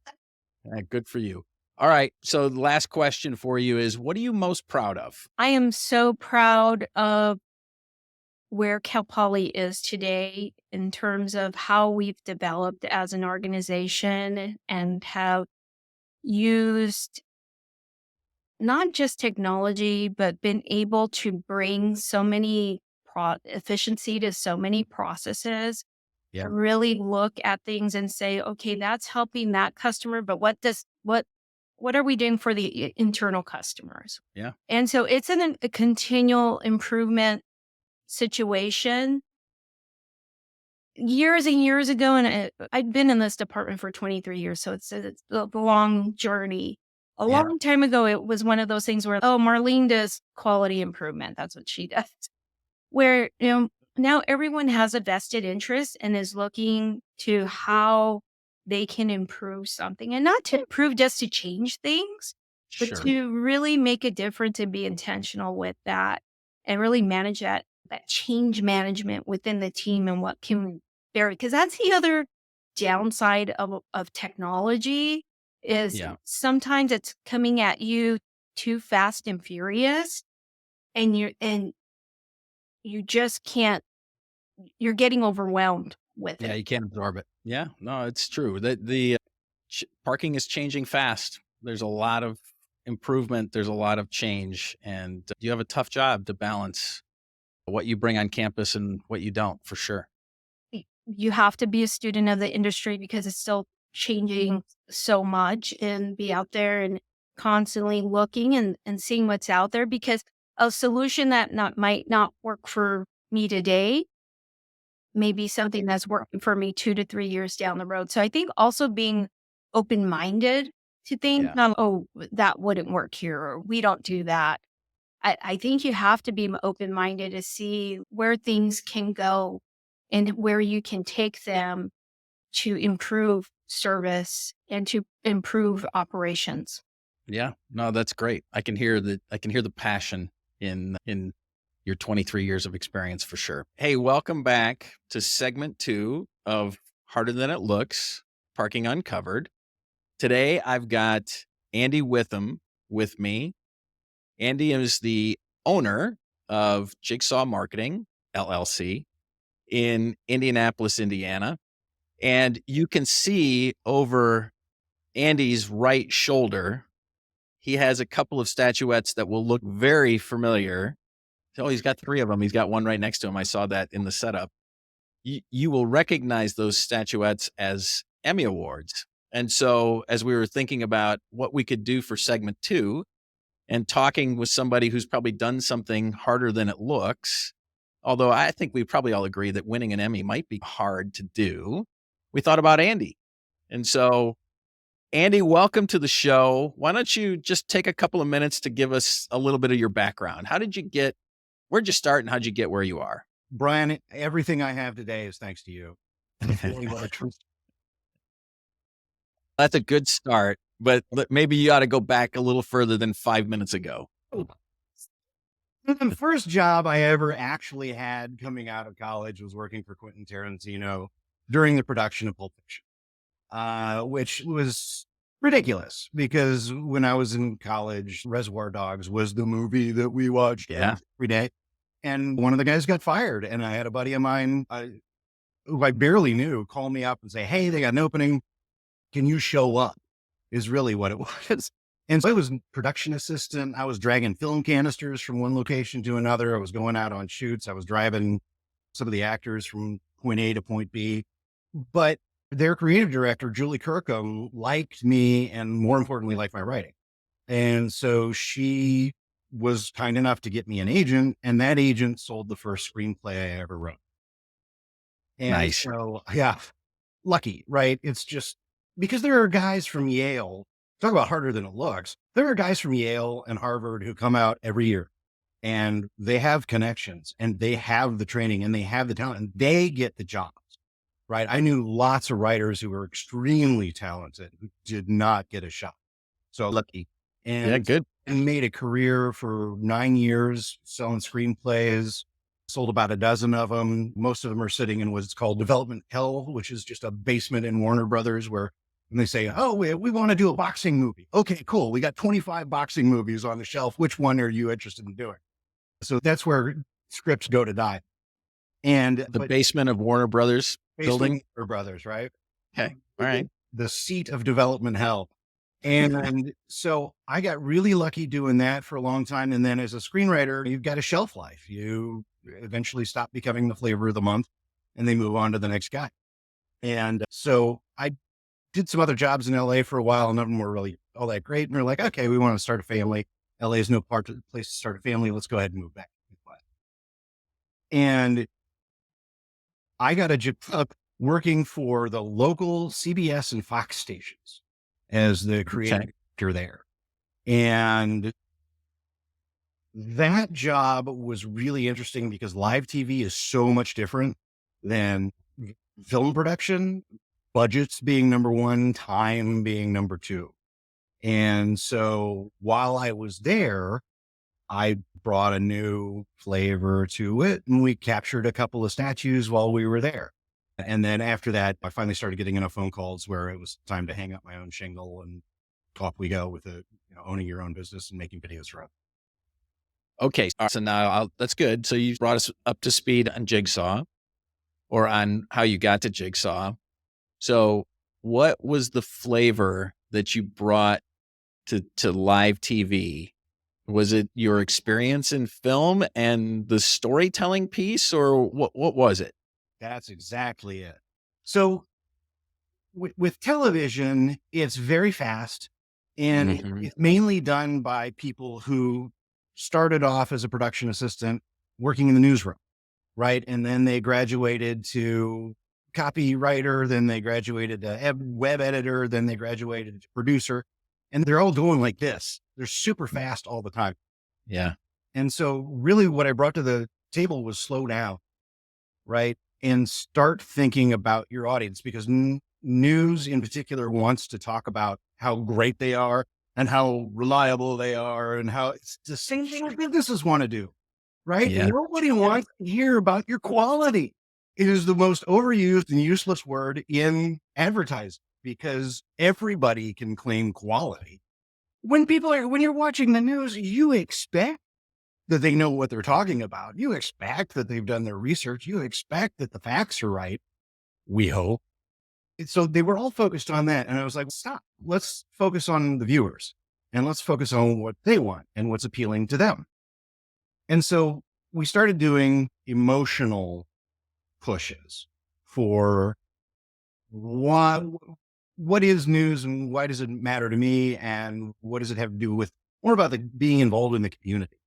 Good for you. All right. So the last question for you is, what are you most proud of? I am so proud of where Cal Poly is today in terms of how we've developed as an organization and have used not just technology, but been able to bring so many efficiency to so many processes. Yeah. Really look at things and say, okay, that's helping that customer, but what are we doing for the internal customers? Yeah. And so it's a continual improvement situation. Years and years ago, and I'd been in this department for 23 years, so it's a long journey. A Yeah. long time ago, it was one of those things where, oh, Marlene does quality improvement. That's what she does. Where, now everyone has a vested interest and is looking to how they can improve something, and not to improve just to change things, but Sure. to really make a difference and be intentional with that and really manage that change management within the team and what can vary. Because that's the other downside of technology is Yeah. sometimes it's coming at you too fast and furious, and you just can't, you're getting overwhelmed with Yeah. it. You can't absorb it. Yeah. No, it's true. The parking is changing fast. There's a lot of improvement. There's a lot of change, and you have a tough job to balance what you bring on campus and what you don't, for sure. You have to be a student of the industry because it's still changing so much, and be out there and constantly looking and seeing what's out there, because a solution that might not work for me today may be something that's working for me 2 to 3 years down the road. So I think also being open-minded to things, Yeah. not, oh, that wouldn't work here, or we don't do that. I think you have to be open-minded to see where things can go and where you can take them to improve service and to improve operations. Yeah. No, that's great. I can hear the passion in your 23 years of experience, for sure. Hey, welcome back to segment 2 of Harder Than It Looks, Parking Uncovered. Today I've got Andy Witham with me. Andy is the owner of Jigsaw Marketing, LLC, in Indianapolis, Indiana. And you can see over Andy's right shoulder, he has a couple of statuettes that will look very familiar. Oh, he's got 3 of them. He's got one right next to him. I saw that in the setup. You will recognize those statuettes as Emmy Awards. And so as we were thinking about what we could do for segment 2 and talking with somebody who's probably done something harder than it looks, although I think we probably all agree that winning an Emmy might be hard to do, we thought about Andy. And so, Andy, welcome to the show. Why don't you just take a couple of minutes to give us a little bit of your background? How did you get Where'd you start and how'd you get where you are? Brian, everything I have today is thanks to you. That's really what I trust. That's a good start, but maybe you ought to go back a little further than 5 minutes ago. The first job I ever actually had coming out of college was working for Quentin Tarantino during the production of Pulp Fiction, which was ridiculous because when I was in college, Reservoir Dogs was the movie that we watched every day. And one of the guys got fired. And I had a buddy of mine who I barely knew call me up and say, "Hey, they got an opening. Can you show up?" Is really what it was. And so I was production assistant. I was dragging film canisters from one location to another. I was going out on shoots. I was driving some of the actors from point A to point B. But their creative director, Julie Kirkham, liked me and more importantly, liked my writing. And so she was kind enough to get me an agent, and that agent sold the first screenplay I ever wrote. And nice. So, yeah, lucky, right? It's just because there are guys from Yale, talk about harder than it looks. There are guys from Yale and Harvard who come out every year and they have connections and they have the training and they have the talent and they get the jobs, right? I knew lots of writers who were extremely talented who did not get a shot. So lucky. And yeah, good. And made a career for 9 years selling screenplays, sold about a dozen of them. Most of them are sitting in what's called development hell, which is just a basement in Warner Brothers where and they say, "Oh, we want to do a boxing movie." Okay, cool. We got 25 boxing movies on the shelf. Which one are you interested in doing? So that's where scripts go to die. And the basement of Warner Brothers building? Warner Brothers, right? Okay. All right. The seat of development hell. And so I got really lucky doing that for a long time. And then as a screenwriter, you've got a shelf life. You eventually stop becoming the flavor of the month and they move on to the next guy. And so I did some other jobs in LA for a while. None of them were really all that great. And we're like, okay, we want to start a family. LA is no place to start a family. Let's go ahead and move back. And I got a job working for the local CBS and Fox stations as the creative director there. And that job was really interesting because live TV is so much different than film production, budgets being number one, time being number two. And so while I was there, I brought a new flavor to it and we captured a couple of statues while we were there. And then after that, I finally started getting enough phone calls where it was time to hang up my own shingle and off we go with owning your own business and making videos for it. Okay. So now that's good. So you brought us up to speed on Jigsaw or on how you got to Jigsaw. So what was the flavor that you brought to live TV? Was it your experience in film and the storytelling piece or what was it? That's exactly it. So with television, it's very fast and it's mainly done by people who started off as a production assistant working in the newsroom, right? And then they graduated to copywriter, then they graduated to web editor, then they graduated to producer, and they're all going like this. They're super fast all the time. Yeah. And so really what I brought to the table was slow down, right? And start thinking about your audience because news in particular wants to talk about how great they are and how reliable they are and how it's the same thing businesses want to do, right? Yeah. Nobody wants to hear about your quality. It is the most overused and useless word in advertising because everybody can claim quality. When you're watching the news, you expect that they know what they're talking about. You expect that they've done their research. You expect that the facts are right. We hope. So they were all focused on that. And I was like, stop, let's focus on the viewers and let's focus on what they want and what's appealing to them. And so we started doing emotional pushes for what is news and why does it matter to me? And what does it have to do with more about being involved in the community?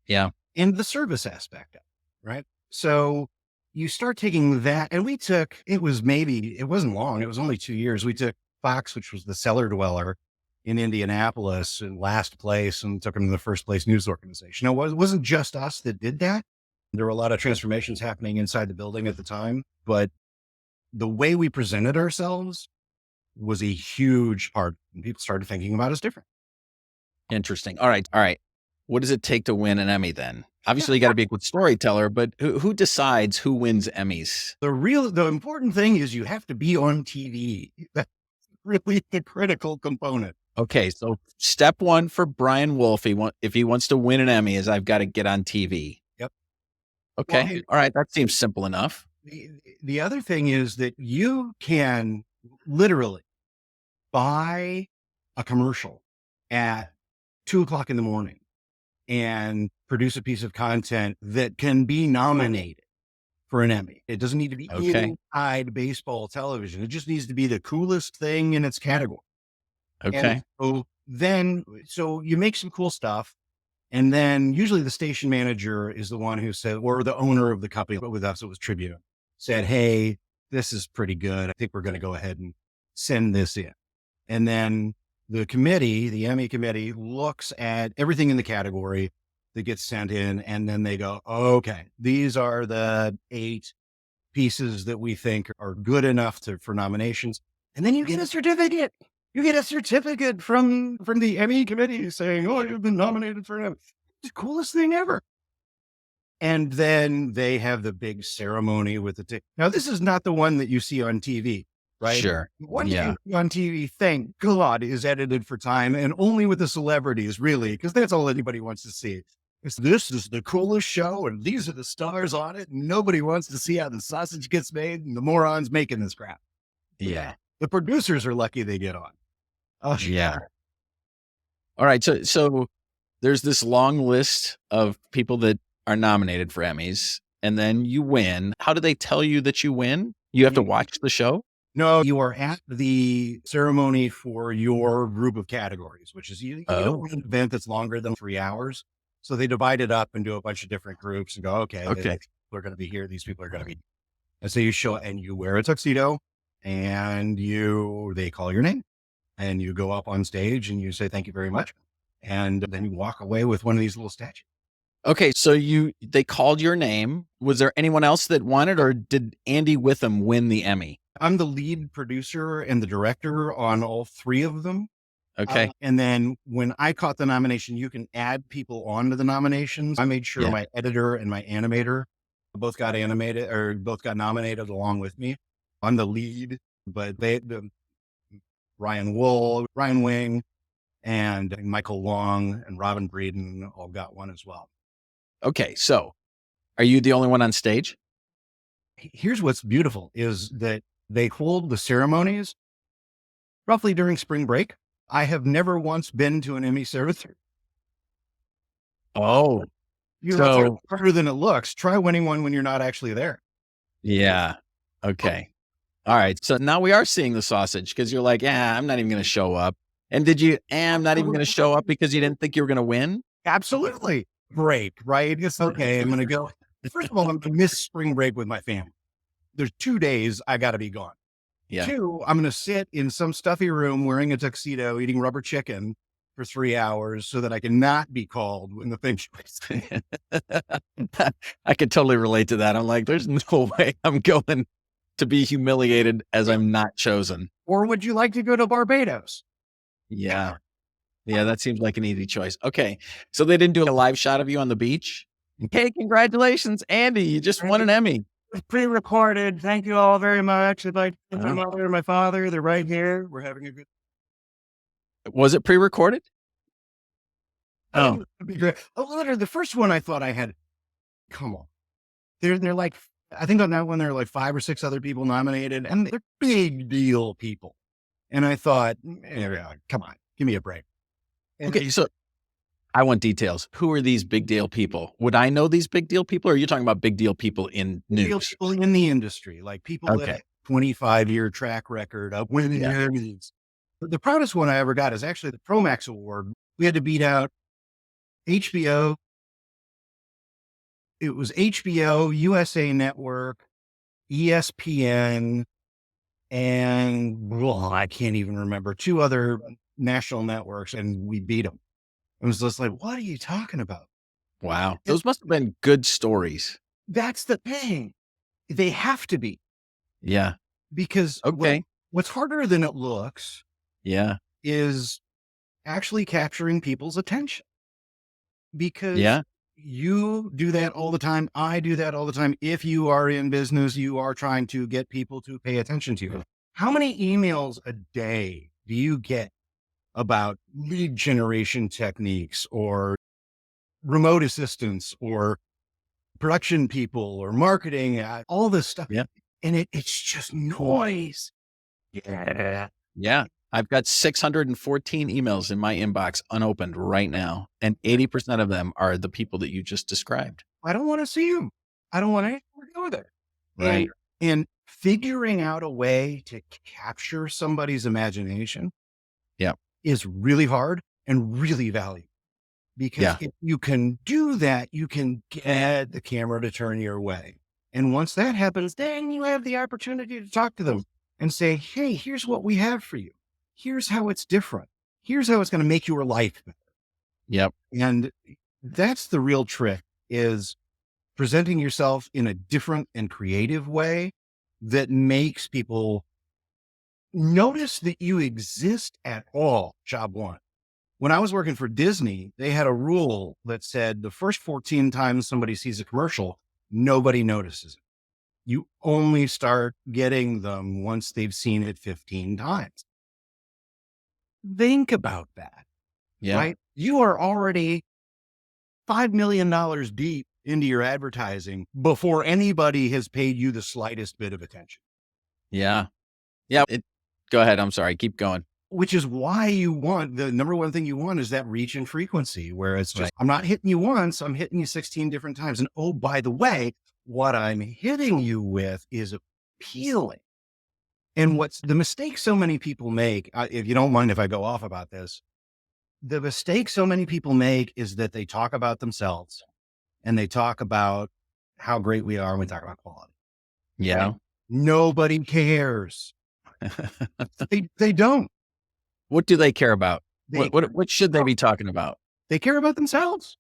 Yeah. And the service aspect of it, right? So you start taking that and it wasn't long. It was only 2 years. We took Fox, which was the cellar dweller, in Indianapolis in last place and took them to the first place news organization. Now, it wasn't just us that did that. There were a lot of transformations happening inside the building at the time, but the way we presented ourselves was a huge part. And people started thinking about us different. Interesting. All right. What does it take to win an Emmy then? Obviously, you got to be a good storyteller, but who decides who wins Emmys? The important thing is you have to be on TV. That's really the critical component. Okay, so step one for Brian Wolf, if he wants to win an Emmy, is I've got to get on TV. Yep. Okay. Well, all right. That seems simple enough. The other thing is that you can literally buy a commercial at 2:00 in the morning and produce a piece of content that can be nominated for an Emmy. It doesn't need to be inside baseball television. It just needs to be the coolest thing in its category. Okay. And so you make some cool stuff. And then usually the station manager is the one who said, or the owner of the company, but with us, it was Tribune, said, hey, this is pretty good. I think we're going to go ahead and send this in. And then the Emmy committee, looks at everything in the category that gets sent in. And then they go, okay, these are the 8 pieces that we think are good enough for nominations. And then you get a certificate. You get a certificate from the Emmy committee saying, oh, you've been nominated for an Emmy. It's the coolest thing ever. And then they have the big ceremony with the Now, this is not the one that you see on TV, right? Sure. One you see on TV, thank God, is edited for time and only with the celebrities, really, because that's all anybody wants to see. This is the coolest show, and these are the stars on it. And nobody wants to see how the sausage gets made and the morons making this crap. Yeah. The producers are lucky they get on. Yeah. All right. So there's this long list of people that are nominated for Emmys, and then you win. How do they tell you that you win? You have to watch the show? No, you are at the ceremony for your group of categories, which is you don't want an event that's longer than 3 hours. So they divide it up into a bunch of different groups and go, okay. These people are going to be here. These people are going to be. And so you show, and you wear a tuxedo, and they call your name, and you go up on stage and you say, thank you very much. And then you walk away with one of these little statues. Okay. So they called your name. Was there anyone else that won it, or did Andy Witham win the Emmy? I'm the lead producer and the director on all 3 of them. Okay. And then when I caught the nomination, you can add people onto the nominations. I made sure my editor and my animator both got nominated along with me. I'm the lead, but Ryan Wing, and Michael Long and Robin Breeden all got one as well. Okay. So are you the only one on stage? Here's what's beautiful is that they hold the ceremonies roughly during spring break. I have never once been to an Emmy ceremony. Oh, it's harder than it looks. Try winning one when you're not actually there. Yeah. Okay. All right. So now we are seeing the sausage because you're like, I'm not even going to show up. And I'm not even going to show up because you didn't think you were going to win? Absolutely. Great. Right. It's okay. I'm going to go. First of all, I'm going to miss spring break with my family. There's 2 days I got to be gone. Yeah. 2, I'm going to sit in some stuffy room wearing a tuxedo, eating rubber chicken for 3 hours so that I can not be called when the thing. I could totally relate to that. I'm like, there's no way I'm going to be humiliated as I'm not chosen. Or would you like to go to Barbados? Yeah. Yeah. That seems like an easy choice. Okay. So they didn't do a live shot of you on the beach? Hey, congratulations, Andy. You just won an Emmy. It's pre-recorded. Thank you all very much. I'd like to my mother and my father. They're right here. We're having a good. Was it pre-recorded? Oh, that'd be great. Literally, the first one I thought I had. Come on, they're like, I think on that one there are like 5 or 6 other people nominated, and they're big deal people. And I thought, come on, give me a break. Okay, so I want details. Who are these big deal people? Would I know these big deal people, or are you talking about big deal people in news? Big deal people in the industry, like people that have 25-year track record of winning Emmys. But the proudest one I ever got is actually the Promax Award. We had to beat out HBO. It was HBO, USA Network, ESPN, and I can't even remember 2 other national networks and we beat them. It was just like, what are you talking about? Wow. Those must have been good stories. That's the thing. They have to be, Yeah. because Okay. what's harder than it looks Yeah. is actually capturing people's attention, because Yeah. you do that all the time. I do that all the time. If you are in business, you are trying to get people to pay attention to you. How many emails a day do you get about lead generation techniques or remote assistance or production people or marketing, all this stuff? Yeah. And it's just noise. Yeah. Yeah. I've got 614 emails in my inbox unopened right now. And 80% of them are the people that you just described. I don't want to see them. I don't want anything to do with it. Right. And figuring out a way to capture somebody's imagination Yeah. is really hard and really valuable. Because Yeah. if you can do that, you can get the camera to turn your way. And once that happens, then you have the opportunity to talk to them and say, hey, here's what we have for you. Here's how it's different. Here's how it's going to make your life better. Yep. And that's the real trick, is presenting yourself in a different and creative way that makes people notice that you exist at all. Job one. When I was working for Disney, they had a rule that said the first 14 times somebody sees a commercial, nobody notices it. You only start getting them once they've seen it 15 times. Think about that, Yeah. right? You are already $5 million deep into your advertising before anybody has paid you the slightest bit of attention. Yeah. Yeah. Go ahead. I'm sorry. Keep going. Which is why you want, the number one thing you want is that reach and frequency, where it's just, Right. I'm not hitting you once, I'm hitting you 16 different times. And oh, by the way, what I'm hitting you with is appealing. And what's the mistake so many people make, if you don't mind if I go off about this, the mistake so many people make is that they talk about themselves and they talk about how great we are and we talk about quality. Yeah. Right? Nobody cares. They don't. What do they care about? They What should they be talking about? They care about themselves.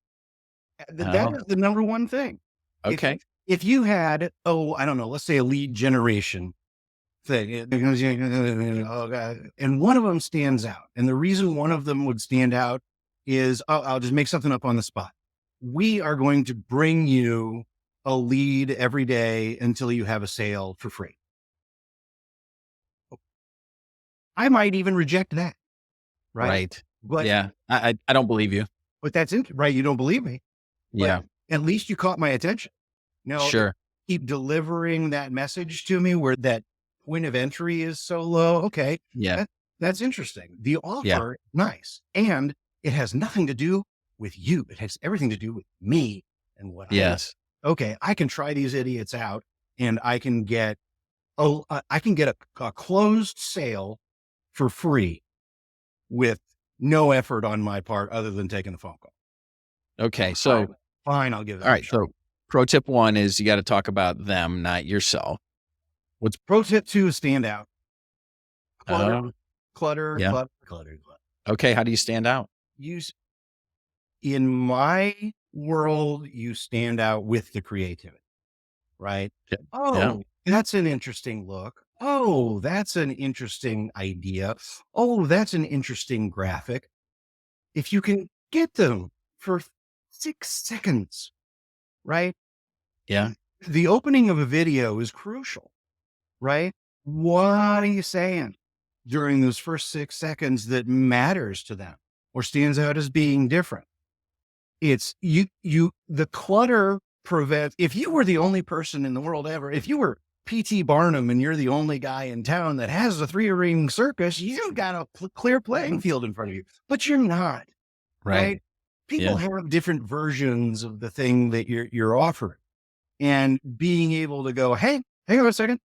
That Oh. is the number one thing. Okay. If you had, I don't know, let's say a lead generation thing, and one of them stands out. And the reason one of them would stand out is, I'll just make something up on the spot. We are going to bring you a lead every day until you have a sale for free. I might even reject that. Right. But yeah. I don't believe you. But that's it, right? You don't believe me. But Yeah. at least you caught my attention. Now, Sure. keep delivering that message to me where that point of entry is so low. Okay. Yeah. That's interesting. The offer, nice. And it has nothing to do with you. It has everything to do with me and what Yes. okay, I can try these idiots out and I can get a closed sale for free with no effort on my part other than taking the phone call. Okay. So, Fine, I'll give it all right. So pro tip 1 is you got to talk about them, not yourself. Pro tip 2 is stand out. Oh. Clutter. Okay. How do you stand out? In my world, you stand out with the creativity, right? Yeah. Oh, that's an interesting look. Oh, that's an interesting idea. Oh, that's an interesting graphic. If you can get them for 6 seconds, right? Yeah. The opening of a video is crucial, right? What are you saying during those first 6 seconds that matters to them or stands out as being different? It's the clutter prevents, if you were the only person in the world ever, if you were P.T. Barnum and you're the only guy in town that has a 3-ring circus, you've got a clear playing field in front of you, but you're not, right? People have different versions of the thing that you're offering, and being able to go, hey, hang on a second.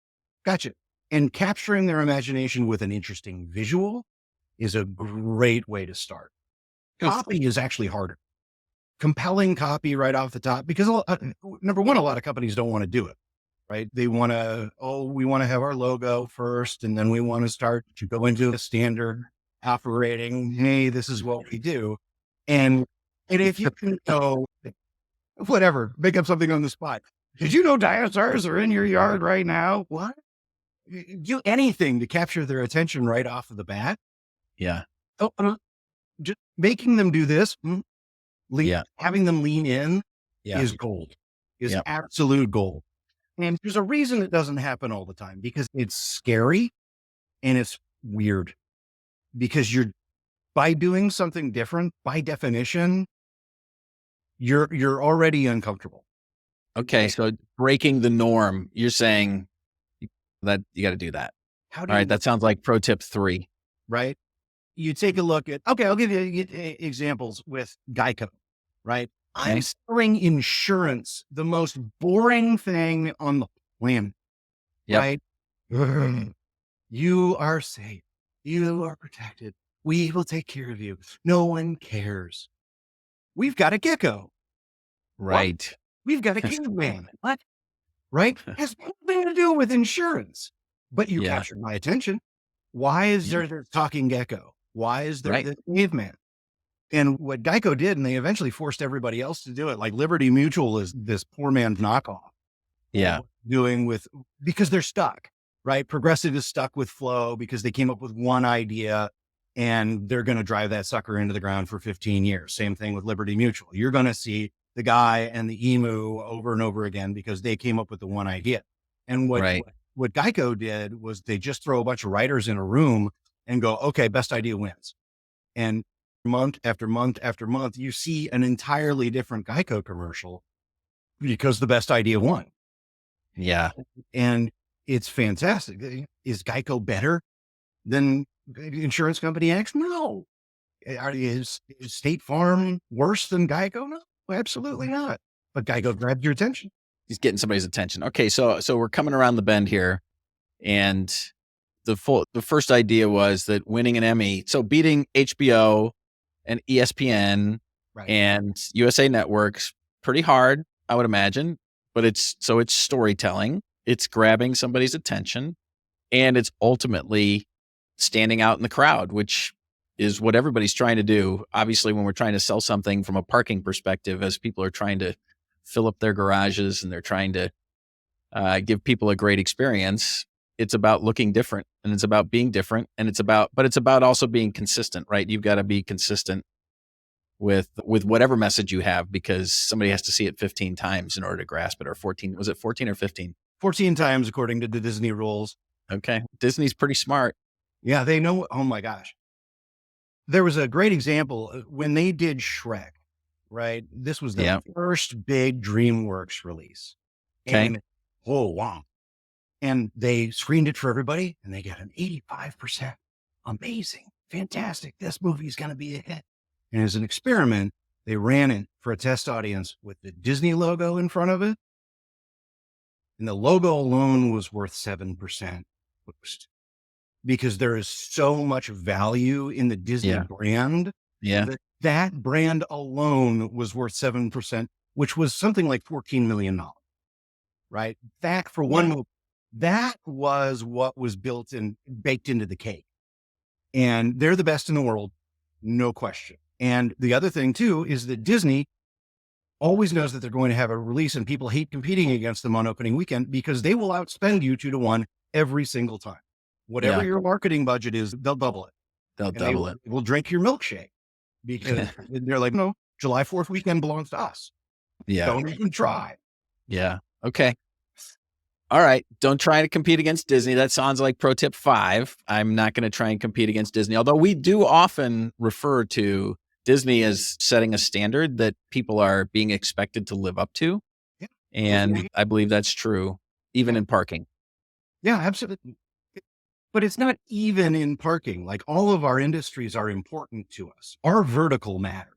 Gotcha. And capturing their imagination with an interesting visual is a great way to start. Copy is actually harder. Compelling copy right off the top, because number one, a lot of companies don't want to do it, right? They want to, we want to have our logo first, and then we want to start to go into a standard operating. Hey, this is what we do. And if you can go, whatever, make up something on the spot. Did you know dinosaurs are in your yard right now? What? Do anything to capture their attention right off of the bat. Yeah. Oh, just making them do this, Yeah. having them lean in Yeah. is gold, is Yep. absolute gold. And there's a reason it doesn't happen all the time, because it's scary and it's weird, because by doing something different, by definition, you're already uncomfortable. Okay. So breaking the norm, you're saying that you got to do that. How All do right. you, That sounds like pro tip 3. right? You take a look at, okay, I'll give you examples with Geico, right? I'm Okay. selling insurance, the most boring thing on the planet, Yep. right? You are safe. You are protected. We will take care of you. No one cares. We've got a gecko. Right. We've got a caveman. What? Right? Has nothing to do with insurance. But you Yeah. captured my attention. Why is there the talking gecko? Why is there Right. the caveman? And what Geico did, and they eventually forced everybody else to do it, like Liberty Mutual is this poor man's knockoff. Yeah. Because they're stuck, right? Progressive is stuck with flow because they came up with one idea and they're going to drive that sucker into the ground for 15 years. Same thing with Liberty Mutual. You're going to see the guy and the emu over and over again because they came up with the one idea. And what Geico did was they just throw a bunch of writers in a room and go, okay, best idea wins. And month after month after month, you see an entirely different Geico commercial because the best idea won. Yeah. And it's fantastic. Is Geico better than insurance company X? No. Is State Farm worse than Geico? No, absolutely not. But Geico grabbed your attention. He's getting somebody's attention. Okay. So we're coming around the bend here, and the first idea was that winning an Emmy, so beating HBO and ESPN and USA Networks, pretty hard, I would imagine, but it's storytelling. It's grabbing somebody's attention, and it's ultimately standing out in the crowd, which is what everybody's trying to do. Obviously, when we're trying to sell something from a parking perspective, as people are trying to fill up their garages and they're trying to give people a great experience, it's about looking different, and it's about being different, and it's about also being consistent, right? You've got to be consistent with whatever message you have, because somebody has to see it 15 times in order to grasp it, or 14. Was it 14 or 15? 14 times, according to the Disney rules. Okay. Disney's pretty smart. Yeah, they know. Oh my gosh. There was a great example when they did Shrek, right? This was the first big DreamWorks release. Okay. And, oh, wow. And they screened it for everybody and they got an 85%. Amazing. Fantastic. This movie is going to be a hit. And as an experiment, they ran it for a test audience with the Disney logo in front of it. And the logo alone was worth 7% boost, because there is so much value in the Disney brand. Yeah. That brand alone was worth 7%, which was something like $14 million, right? That for one movie, that was what was baked into the cake. And they're the best in the world, no question. And the other thing too, is that Disney always knows that they're going to have a release, and people hate competing against them on opening weekend because they will outspend you 2-1 every single time. Whatever your marketing budget is, they'll double it. They will drink your milkshake because they're like, no, July 4th weekend belongs to us. Yeah. Don't even try. Yeah. Okay. All right. Don't try to compete against Disney. That sounds like pro tip 5. I'm not going to try and compete against Disney, although we do often refer to Disney as setting a standard that people are being expected to live up to. Yeah. And I believe that's true, even in parking. Yeah, absolutely. But it's not even in parking. Like, all of our industries are important to us. Our vertical matters,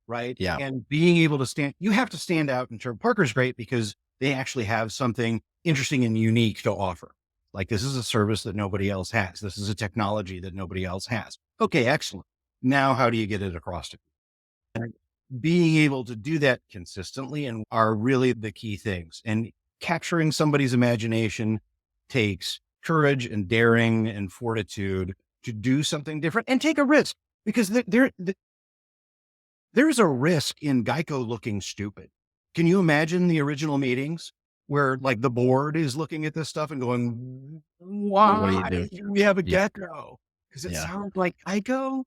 right? Yeah. And being able to you have to stand out in terms. Parker's great because they actually have something interesting and unique to offer. Like, this is a service that nobody else has. This is a technology that nobody else has. Okay, excellent. Now, how do you get it across to people? And being able to do that consistently and are really the key things. And capturing somebody's imagination takes courage and daring and fortitude to do something different and take a risk, because there's a risk in Geico looking stupid. Can you imagine the original meetings where like the board is looking at this stuff and going, What do you why do? do we have a Yeah. gecko? Because it Yeah. sounds like Geico.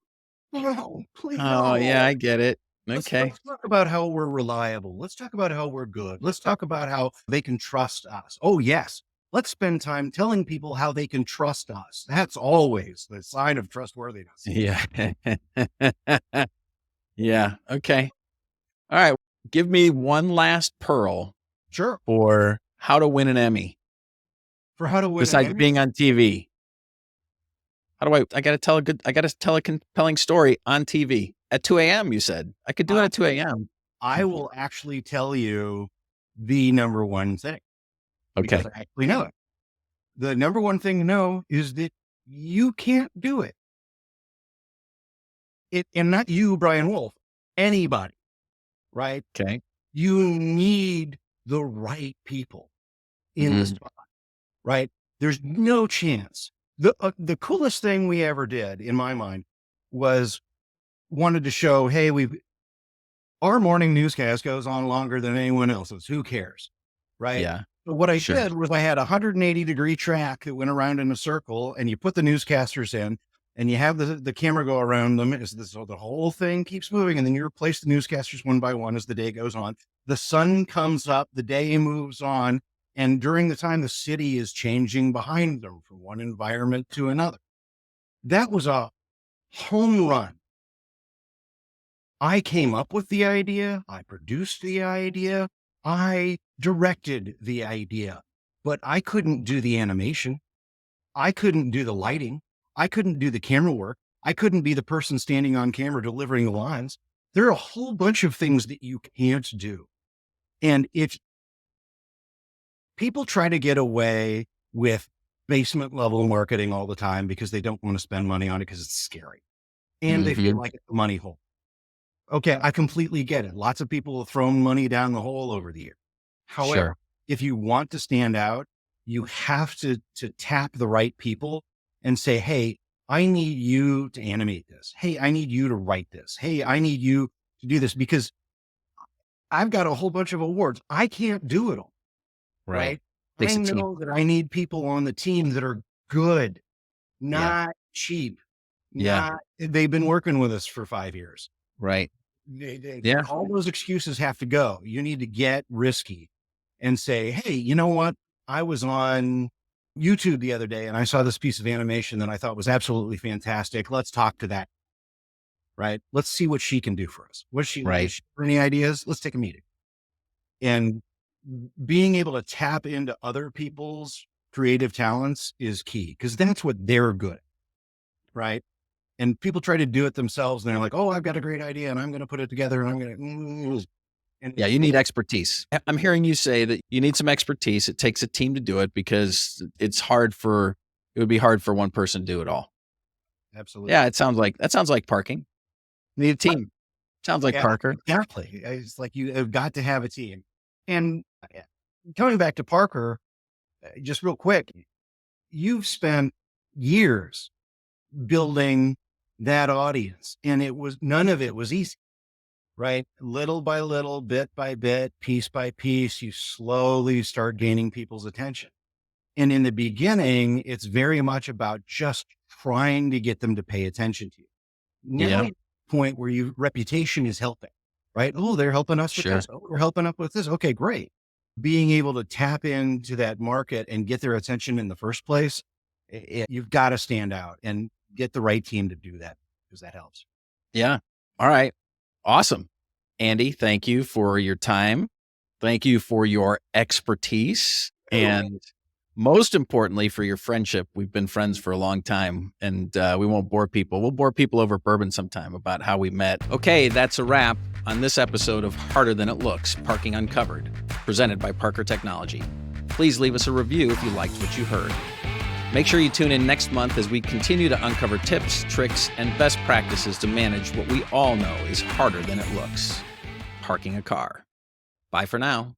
No, please. Oh, yeah, I No. get it. Okay. Let's talk about how we're reliable. Let's talk about how we're good. Let's talk about how they can trust us. Oh, yes. Let's spend time telling people how they can trust us. That's always the sign of trustworthiness. Yeah. Yeah. Okay. All right. Give me one last pearl Sure. for how to win an Emmy For how to win an besides Emmy? being on TV. How do I got to tell a compelling story on TV at 2 a.m. You said I could do it at 2 a.m. I will actually tell you the number one thing. Okay. Because I actually know it. The number one thing to know is that you can't do it. And not you, Brian Wolf, anybody, right? Okay. You need the right people in the spot, right? There's no chance. The coolest thing we ever did, in my mind, was wanted to show, hey, our morning newscast goes on longer than anyone else's. Who cares, right? Yeah. But what I Sure. did was I had a 180-degree track that went around in a circle, and you put the newscasters in, and you have the camera go around them. So the whole thing keeps moving, and then you replace the newscasters one by one as the day goes on. The sun comes up, the day moves on, and during the time the city is changing behind them from one environment to another. That was a home run. I came up with the idea. I produced the idea. I directed the idea, but I couldn't do the animation. I couldn't do the lighting. I couldn't do the camera work. I couldn't be the person standing on camera delivering the lines. There are a whole bunch of things that you can't do. And if people try to get away with basement level marketing all the time because they don't want to spend money on it because it's scary and they feel like it's a money hole. Okay, I completely get it. Lots of people have thrown money down the hole over the year. However, Sure. if you want to stand out, you have to tap the right people and say, hey, I need you to animate this. Hey, I need you to write this. Hey, I need you to do this, because I've got a whole bunch of awards. I can't do it all. Right? Takes I a team. know that I need people on the team that are good, not cheap. Yeah. They've been working with us for 5 years. Right. Yeah. All those excuses have to go. You need to get risky and say, hey, you know what? I was on YouTube the other day and I saw this piece of animation that I thought was absolutely fantastic. Let's talk to that. Right. Let's see what she can do for us. Right. Any ideas? Let's take a meeting. And being able to tap into other people's creative talents is key, because that's what they're good at. Right. And people try to do it themselves and they're like, oh, I've got a great idea and I'm going to put it together and I'm going to. Yeah, you need expertise. I'm hearing you say that you need some expertise. It takes a team to do it, because it would be hard for one person to do it all. Absolutely. Yeah, that sounds like parking. You need a team. Sounds like Parker. Exactly. It's like you have got to have a team. And coming back to Parker, just real quick, you've spent years building that audience, and none of it was easy. Right? Little by little, bit by bit, piece by piece, you slowly start gaining people's attention. And in the beginning, it's very much about just trying to get them to pay attention to you. Now, point where your reputation is helping, right? Oh, they're helping us with this. Oh, we're helping up with this. Okay, great. Being able to tap into that market and get their attention in the first place, you've got to stand out and get the right team to do that, because that helps. Yeah. All right. Awesome. Andy, thank you for your time. Thank you for your expertise. And most importantly, for your friendship. We've been friends for a long time, and we won't bore people. We'll bore people over bourbon sometime about how we met. Okay, that's a wrap on this episode of Harder Than It Looks, Parking Uncovered, presented by Parker Technology. Please leave us a review if you liked what you heard. Make sure you tune in next month as we continue to uncover tips, tricks, and best practices to manage what we all know is harder than it looks: parking a car. Bye for now.